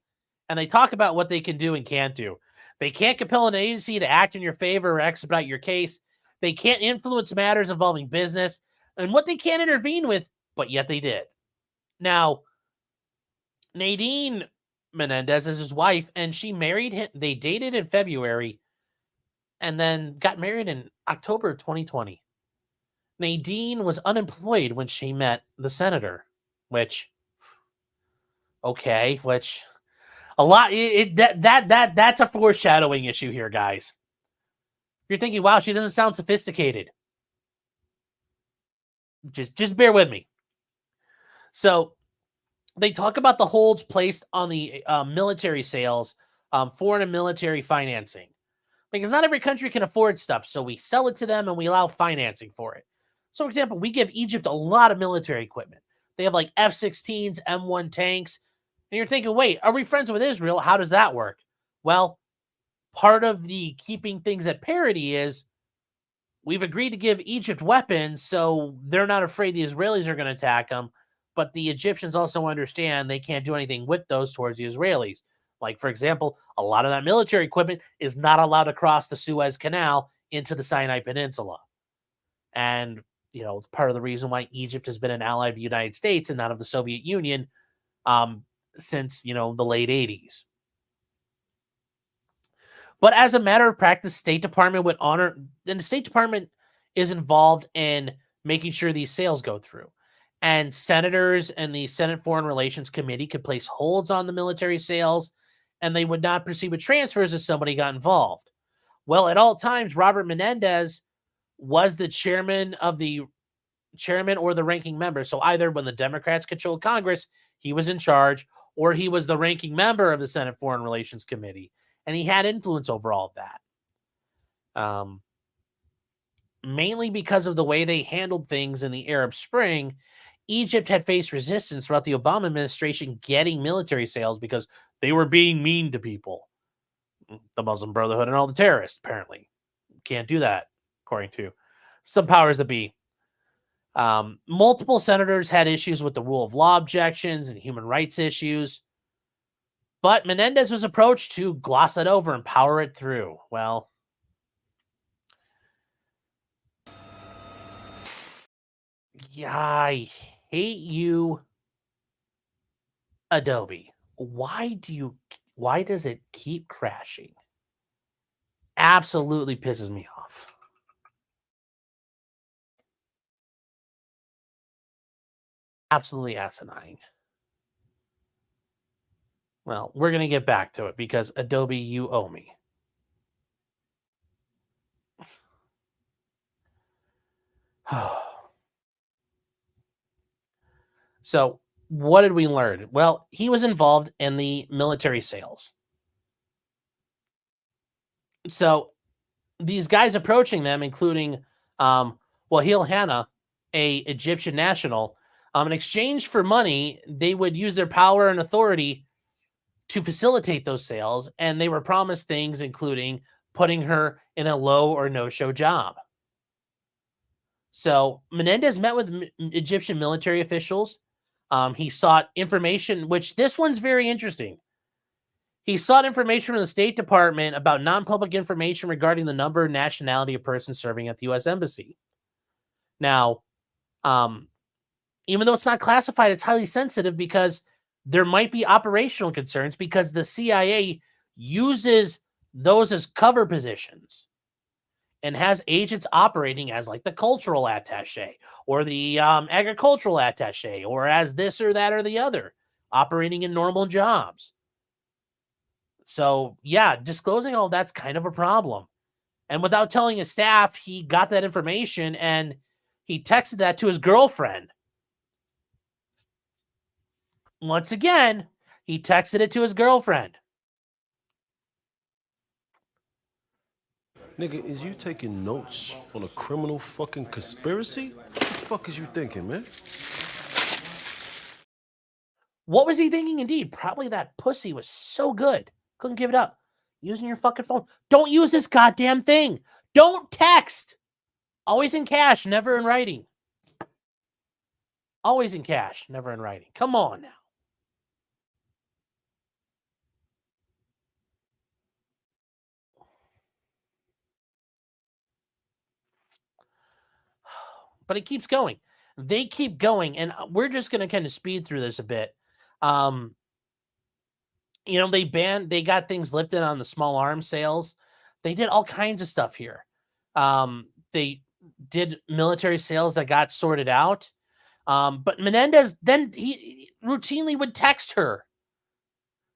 and they talk about what they can do and can't do. They can't compel an agency to act in your favor or expedite your case. They can't influence matters involving business and what they can't intervene with, but yet they did. Now, Nadine Menendez is his wife, and she married him. They dated in February and then got married in October 2020. Nadine was unemployed when she met the senator, which a lot that's a foreshadowing issue here, guys. You're thinking, wow, she doesn't sound sophisticated. Just bear with me. So they talk about the holds placed on the military sales, foreign and military financing, because not every country can afford stuff. So we sell it to them and we allow financing for it. So, for example, we give Egypt a lot of military equipment. They have like F-16s, M1 tanks. And you're thinking, wait, are we friends with Israel? How does that work? Well, part of the keeping things at parity is we've agreed to give Egypt weapons, so they're not afraid the Israelis are going to attack them. But the Egyptians also understand they can't do anything with those towards the Israelis. Like, for example, a lot of that military equipment is not allowed to cross the Suez Canal into the Sinai Peninsula. And, you know, it's part of the reason why Egypt has been an ally of the United States and not of the Soviet Union since, you know, the late 80s. But as a matter of practice, State Department would honor, and the State Department is involved in making sure these sales go through. And senators and the Senate Foreign Relations Committee could place holds on the military sales, and they would not proceed with transfers if somebody got involved. Well, at all times, Robert Menendez was the chairman or the ranking member. So either when the Democrats controlled Congress, he was in charge, or he was the ranking member of the Senate Foreign Relations Committee, and he had influence over all of that. Mainly because of the way they handled things in the Arab Spring, Egypt had faced resistance throughout the Obama administration getting military sales because they were being mean to people. The Muslim Brotherhood and all the terrorists, apparently. Can't do that, according to some powers that be. Multiple senators had issues with the rule of law objections and human rights issues. But Menendez was approached to gloss it over and power it through. Well, yeah, I hate you, Adobe. Why does it keep crashing? Absolutely pisses me off. Absolutely asinine. Well, we're going to get back to it because Adobe, you owe me. So, what did we learn? Well, he was involved in the military sales. So, these guys approaching them, including Wahil Hanna, a Egyptian national, In exchange for money, they would use their power and authority to facilitate those sales, and they were promised things including putting her in a low or no-show job. So Menendez met with Egyptian military officials. He sought information, which this one's very interesting. He sought information from the State Department about non-public information regarding the number and nationality of persons serving at the U.S. Embassy. Now, even though it's not classified, it's highly sensitive because there might be operational concerns because the CIA uses those as cover positions and has agents operating as like the cultural attaché or the agricultural attaché or as this or that or the other, operating in normal jobs. So, yeah, disclosing all that's kind of a problem. And without telling his staff, he got that information and he texted that to his girlfriend. Once again, he texted it to his girlfriend. Nigga, is you taking notes on a criminal fucking conspiracy? What the fuck is you thinking, man? What was he thinking? Indeed, probably that pussy was so good. Couldn't give it up. Using your fucking phone. Don't use this goddamn thing. Don't text. Always in cash, never in writing. Always in cash, never in writing. Come on now. But it keeps going. They keep going, and we're just going to kind of speed through this a bit. You know, they got things lifted on the small arms sales. They did all kinds of stuff here. They did military sales that got sorted out. But Menendez, then he routinely would text her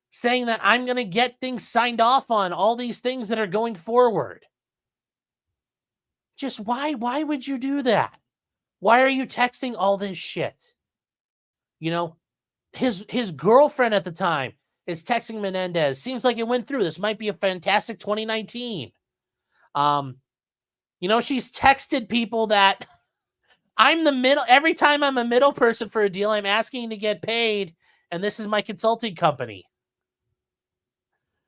saying that I'm going to get things signed off on all these things that are going forward. Just why would you do that? Why are you texting all this shit? You know, his girlfriend at the time is texting Menendez. Seems like it went through. This might be a fantastic 2019. You know, she's texted people that I'm the middle. Every time I'm a middle person for a deal, I'm asking to get paid, and this is my consulting company.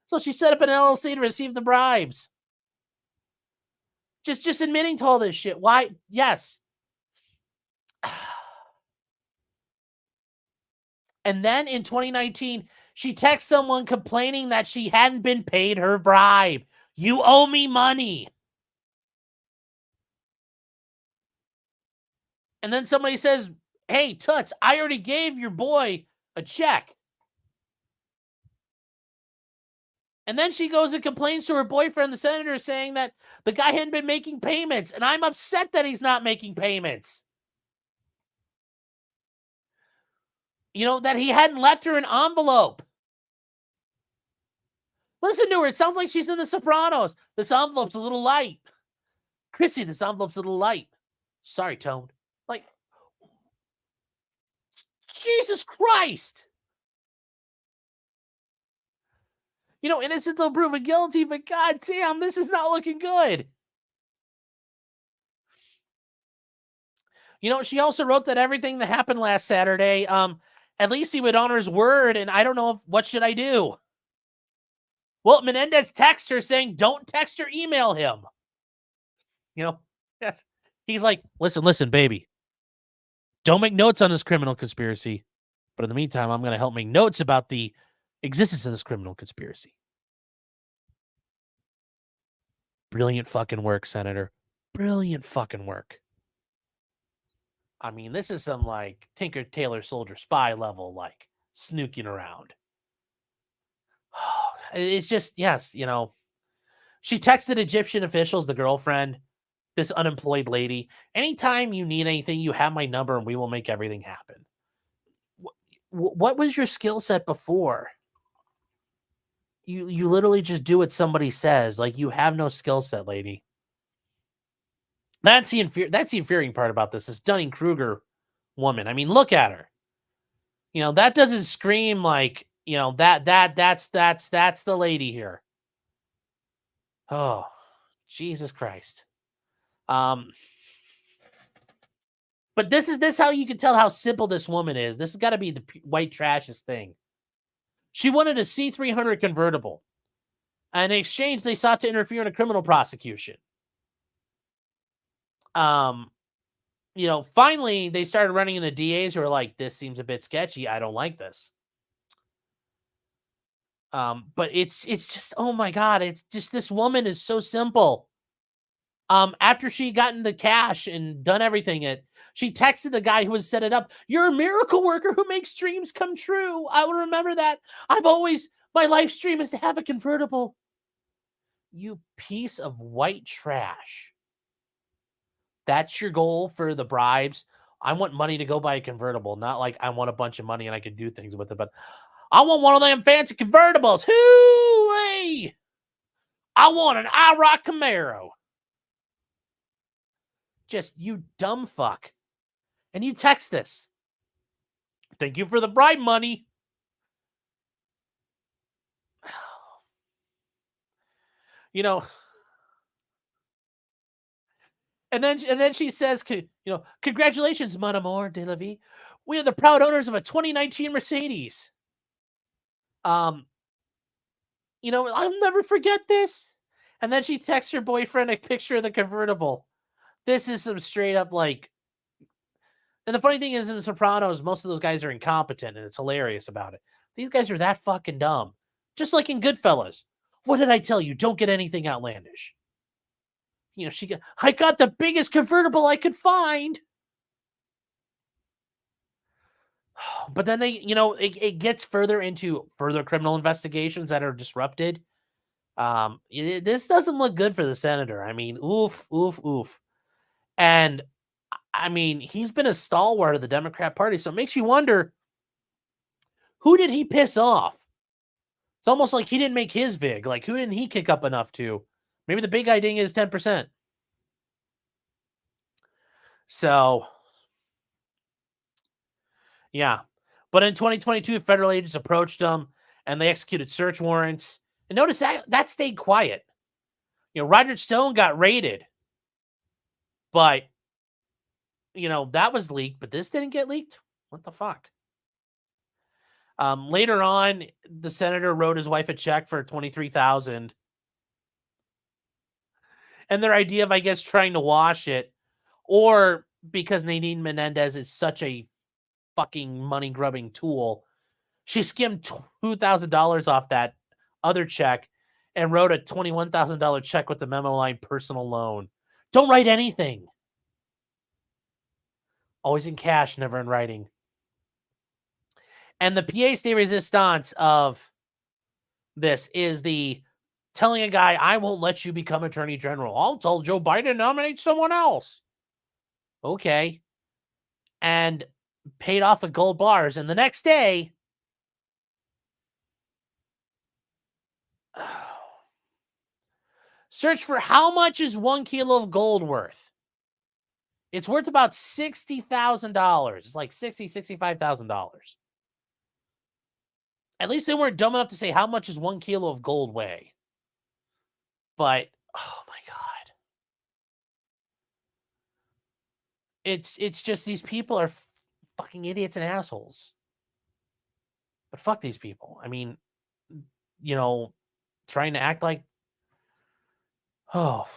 So she set up an LLC to receive the bribes. Just admitting to all this shit. Why? Yes. And then in 2019, she texts someone complaining that she hadn't been paid her bribe. You owe me money. And then somebody says, hey, Toots, I already gave your boy a check. And then she goes and complains to her boyfriend, the senator, saying that the guy hadn't been making payments. And I'm upset that he's not making payments. You know, that he hadn't left her an envelope. Listen to her. It sounds like she's in The Sopranos. This envelope's a little light. Chrissy, this envelope's a little light. Sorry, Tone. Like, Jesus Christ. You know, innocent till proven guilty, but goddamn, this is not looking good. You know, she also wrote that everything that happened last Saturday, at least he would honor his word, and I don't know what should I do. Well, Menendez texts her saying, don't text or email him. You know, yes. He's like, listen, baby. Don't make notes on this criminal conspiracy. But in the meantime, I'm going to help make notes about the existence of this criminal conspiracy. Brilliant fucking work, Senator. Brilliant fucking work. I mean, this is some like Tinker Tailor Soldier Spy level, like snooking around. It's just, yes, you know, she texted Egyptian officials, the girlfriend, this unemployed lady. Anytime you need anything, you have my number and we will make everything happen. What was your skill set before? You literally just do what somebody says. Like, you have no skill set, lady. That's the infuriating part about this Dunning-Kruger woman. I mean, look at her. You know, that doesn't scream like, you know, that's the lady here. Oh, Jesus Christ. But this is how you can tell how simple this woman is. This has got to be the white trashest thing. She wanted a C300 convertible. And in exchange, they sought to interfere in a criminal prosecution. Finally, they started running into DAs who were like, this seems a bit sketchy. I don't like this. But it's just, oh my God, it's just, this woman is so simple. After she gotten the cash and done everything, she texted the guy who had set it up, "You're a miracle worker who makes dreams come true. I will remember that. My life dream is to have a convertible." You piece of white trash. That's your goal for the bribes. I want money to go buy a convertible, not like I want a bunch of money and I can do things with it, but I want one of them fancy convertibles. Hoo-wee! I want an IROC Camaro. Just, you dumb fuck. And you text this. "Thank you for the bribe money." And then she says, "Congratulations, mon amour de la vie. We are the proud owners of a 2019 Mercedes." I'll never forget this. And then she texts her boyfriend a picture of the convertible. This is some straight up like. And the funny thing is, in The Sopranos, most of those guys are incompetent, and it's hilarious about it. These guys are that fucking dumb. Just like in Goodfellas. What did I tell you? Don't get anything outlandish. I got the biggest convertible I could find. But then it gets further into further criminal investigations that are disrupted. This doesn't look good for the senator. I mean, oof, oof, oof. And I mean, he's been a stalwart of the Democrat Party, so it makes you wonder, who did he piss off? It's almost like he didn't make his vig. Like, who didn't he kick up enough to? Maybe the big idea is 10%. So, yeah. But in 2022, federal agents approached him, and they executed search warrants. And notice that stayed quiet. Roger Stone got raided. But, that was leaked, but this didn't get leaked? What the fuck? Later on, the senator wrote his wife a check for $23,000. And their idea of, I guess, trying to wash it, or because Nadine Menendez is such a fucking money-grubbing tool, she skimmed $2,000 off that other check and wrote a $21,000 check with the memo line "personal loan." Don't write anything. Always in cash, never in writing. And the pièce de résistance of this is the telling a guy, "I won't let you become attorney general. I'll tell Joe Biden to nominate someone else." Okay. And paid off with gold bars. And the next day, search for how much is 1 kilo of gold worth. It's worth about $60,000. It's like $65,000. At least they weren't dumb enough to say, how much is 1 kilo of gold weigh? But, oh my God. It's just, these people are fucking idiots and assholes. But fuck these people. I mean, trying to act like, oh.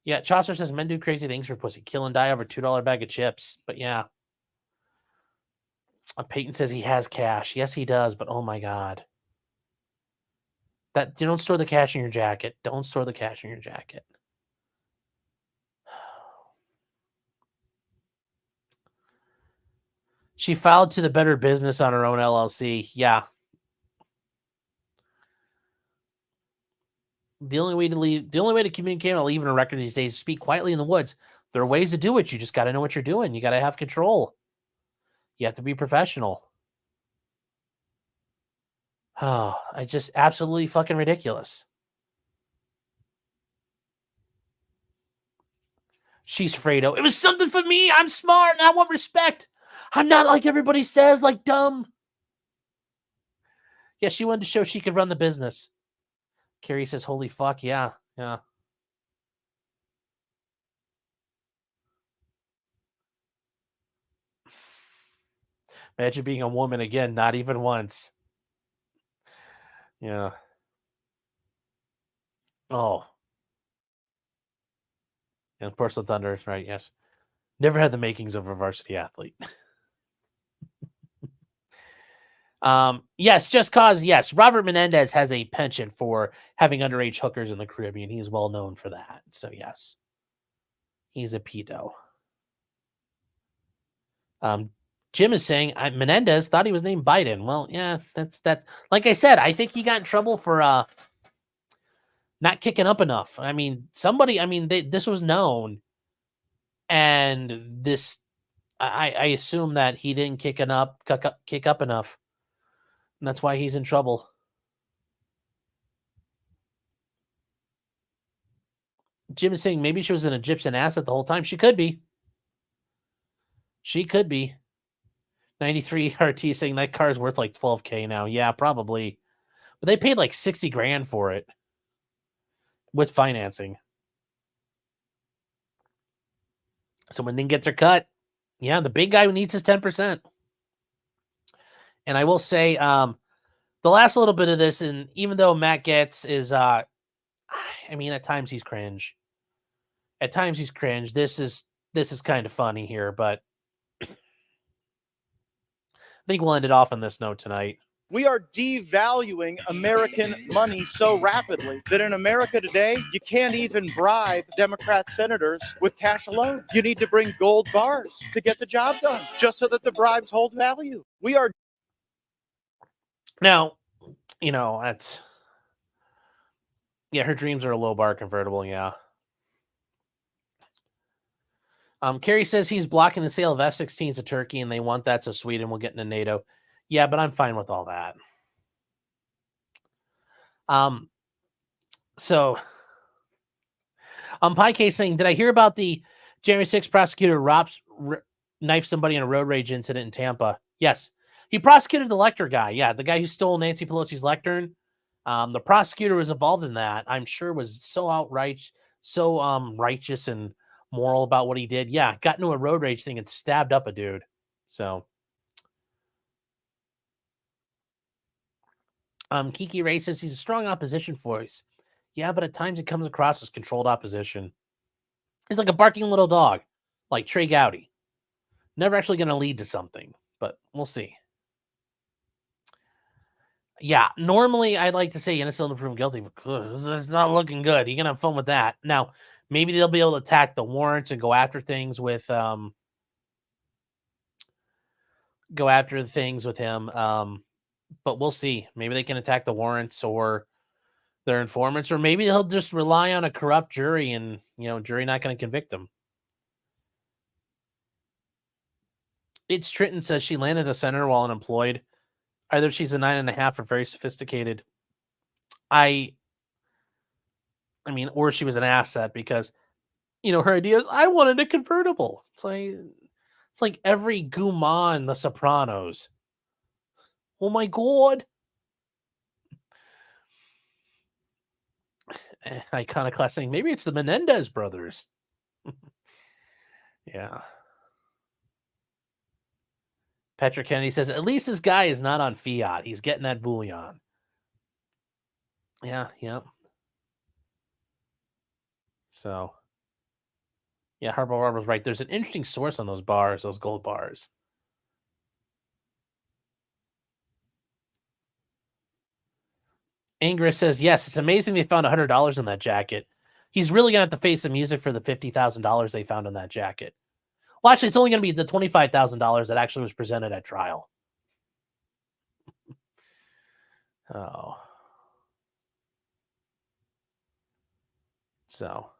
Yeah, Chaucer says men do crazy things for pussy. Kill and die over $2 bag of chips. But yeah. Peyton says he has cash. Yes, he does, but oh my God. You don't store the cash in your jacket. Don't store the cash in your jacket. She filed to the Better Business on her own LLC. Yeah. The only way to communicate and leave in a record these days is speak quietly in the woods. There are ways to do it. You just got to know what you're doing. You got to have control. You have to be professional. Oh, I just absolutely fucking ridiculous. She's Fredo. It was something for me. I'm smart and I want respect. I'm not like everybody says, like dumb. Yeah, she wanted to show she could run the business. Carrie says, holy fuck, yeah. Imagine being a woman again, not even once. Yeah. Oh. And of course, the Thunder, right? Yes. Never had the makings of a varsity athlete. Yes, just cause, yes, Robert Menendez has a penchant for having underage hookers in the Caribbean. He's well known for that. So, yes. He's a pedo. Jim is saying Menendez thought he was named Biden. Well, yeah, that's like I said, I think he got in trouble for not kicking up enough. I mean, this was known, and this I assume that he didn't kick up enough. And that's why he's in trouble. Jim is saying maybe she was an Egyptian asset the whole time. She could be. She could be. 93 RT saying that car is worth like $12K now. Yeah, probably. But they paid like 60 grand for it with financing. Someone didn't get their cut. Yeah, the big guy who needs his 10%. And I will say, the last little bit of this, and even though Matt Getz is, I mean, at times he's cringe. At times he's cringe. This is kind of funny here, but I think we'll end it off on this note tonight. We are devaluing American money so rapidly that in America today, you can't even bribe Democrat senators with cash alone. You need to bring gold bars to get the job done, just so that the bribes hold value. We are. Now, that's, yeah, her dreams are a low bar convertible, yeah. Kerry says he's blocking the sale of F-16s to Turkey, and they want that so Sweden will get into NATO. Yeah, but I'm fine with all that. So, Pike saying, did I hear about the January 6th prosecutor knifed somebody in a road rage incident in Tampa? Yes. He prosecuted the lectern guy. Yeah, the guy who stole Nancy Pelosi's lectern. The prosecutor was involved in that. I'm sure was so outright, so righteous and moral about what he did. Yeah, got into a road rage thing and stabbed up a dude. So, Kiki Ray says he's a strong opposition voice. Yeah, but at times it comes across as controlled opposition. He's like a barking little dog, like Trey Gowdy. Never actually going to lead to something, but we'll see. Yeah, normally I'd like to say innocent until proven guilty, but it's not looking good. You're going to have fun with that. Now, maybe they'll be able to attack the warrants and go after things with him. But we'll see. Maybe they can attack the warrants or their informants, or maybe they'll just rely on a corrupt jury and, jury not going to convict them. It's Trenton says she landed a senator while unemployed. Either she's a 9.5 or very sophisticated. I mean, or she was an asset because, her idea is I wanted a convertible. It's like every Guma in The Sopranos. Oh my God. Iconoclast saying maybe it's the Menendez brothers. Yeah. Patrick Kennedy says, at least this guy is not on fiat. He's getting that bullion. Yeah. So, yeah, Harpo Barber's right. There's an interesting source on those bars, those gold bars. Ingress says, yes, it's amazing they found $100 in that jacket. He's really going to have to face some music for the $50,000 they found in that jacket. Well, actually, it's only going to be the $25,000 that actually was presented at trial. Oh. So.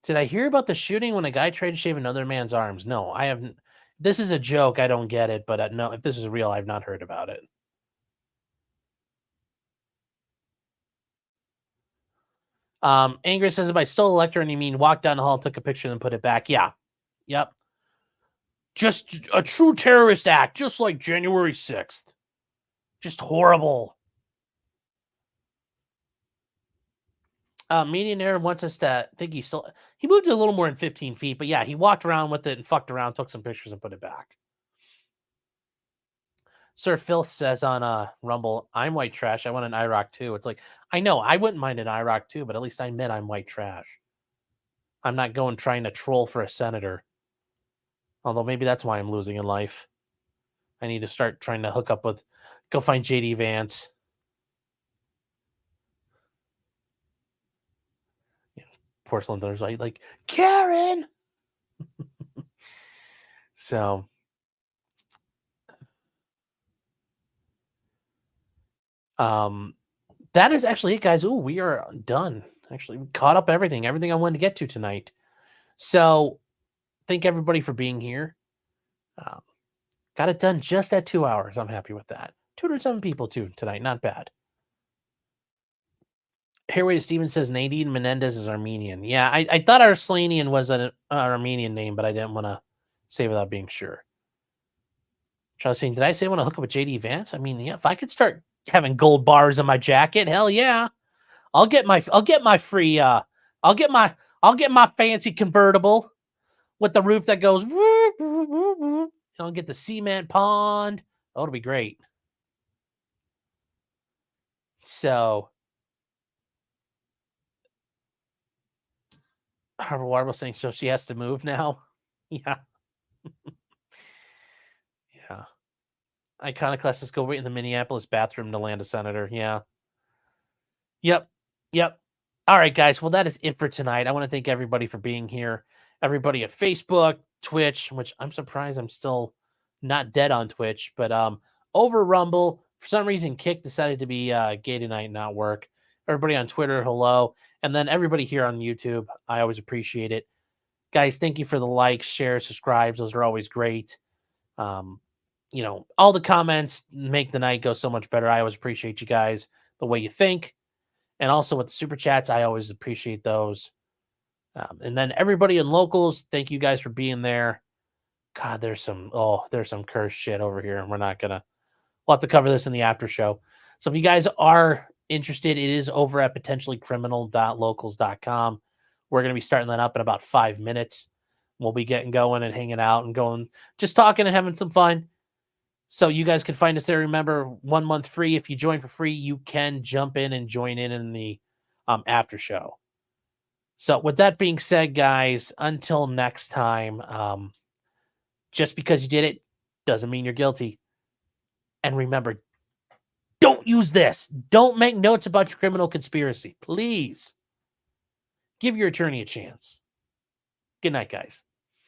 Did I hear about the shooting when a guy tried to shave another man's arms? No, I haven't. This is a joke. I don't get it. But no, if this is real, I've not heard about it. Angry says, if I stole a lectern, you mean walk down the hall, took a picture, and put it back? Yeah. Yep. Just a true terrorist act, just like January 6th. Just horrible. Millionaire wants us to think he moved it a little more than 15 feet, but yeah, he walked around with it and fucked around, took some pictures and put it back. Sir Filth says on Rumble, I'm white trash. I want an IROC too. It's like, I know, I wouldn't mind an IROC too, but at least I admit I'm white trash. I'm not going trying to troll for a senator. Although maybe that's why I'm losing in life. I need to start trying to hook up with, go find JD Vance. Porcelain Thunder's like Karen. So that is actually it, guys. Ooh, we are done. Actually, we caught up everything I wanted to get to tonight. So thank everybody for being here. Got it done just at 2 hours. I'm happy with that. 207 people too tonight. Not bad. Hairway Steven says Nadine Menendez is Armenian. Yeah, I thought Arslanian was an Armenian name, but I didn't want to say without being sure. Charles saying, did I say I want to hook up with JD Vance? I mean, yeah, if I could start having gold bars on my jacket, hell yeah. I'll get my free I'll get my fancy convertible with the roof that goes I'll get the cement pond. Oh, it'll be great. So Harbor Warble saying, so she has to move now. Yeah. Yeah. Iconoclasts go wait in the Minneapolis bathroom to land a senator. Yeah. Yep. All right, guys. Well, that is it for tonight. I want to thank everybody for being here. Everybody at Facebook, Twitch, which I'm surprised I'm still not dead on Twitch, but over Rumble. For some reason, Kick decided to be gay tonight, not work. Everybody on Twitter, hello. And then everybody here on YouTube, I always appreciate it. Guys, thank you for the likes, shares, subscribes. Those are always great. You know, all the comments make the night go so much better. I always appreciate you guys, the way you think. And also with the super chats, I always appreciate those. And then everybody in locals, thank you guys for being there. God, there's some cursed shit over here. And we'll have to cover this in the after show. So if you guys are interested, it is over at potentiallycriminal.locals.com. We're going to be starting that up in about 5 minutes. We'll be getting going and hanging out and going, just talking and having some fun. So you guys can find us there. Remember, 1 month free. If you join for free, you can jump in and join in the after show. So with that being said, guys, until next time, just because you did it doesn't mean you're guilty. And remember, don't use this. Don't make notes about your criminal conspiracy. Please give your attorney a chance. Good night, guys.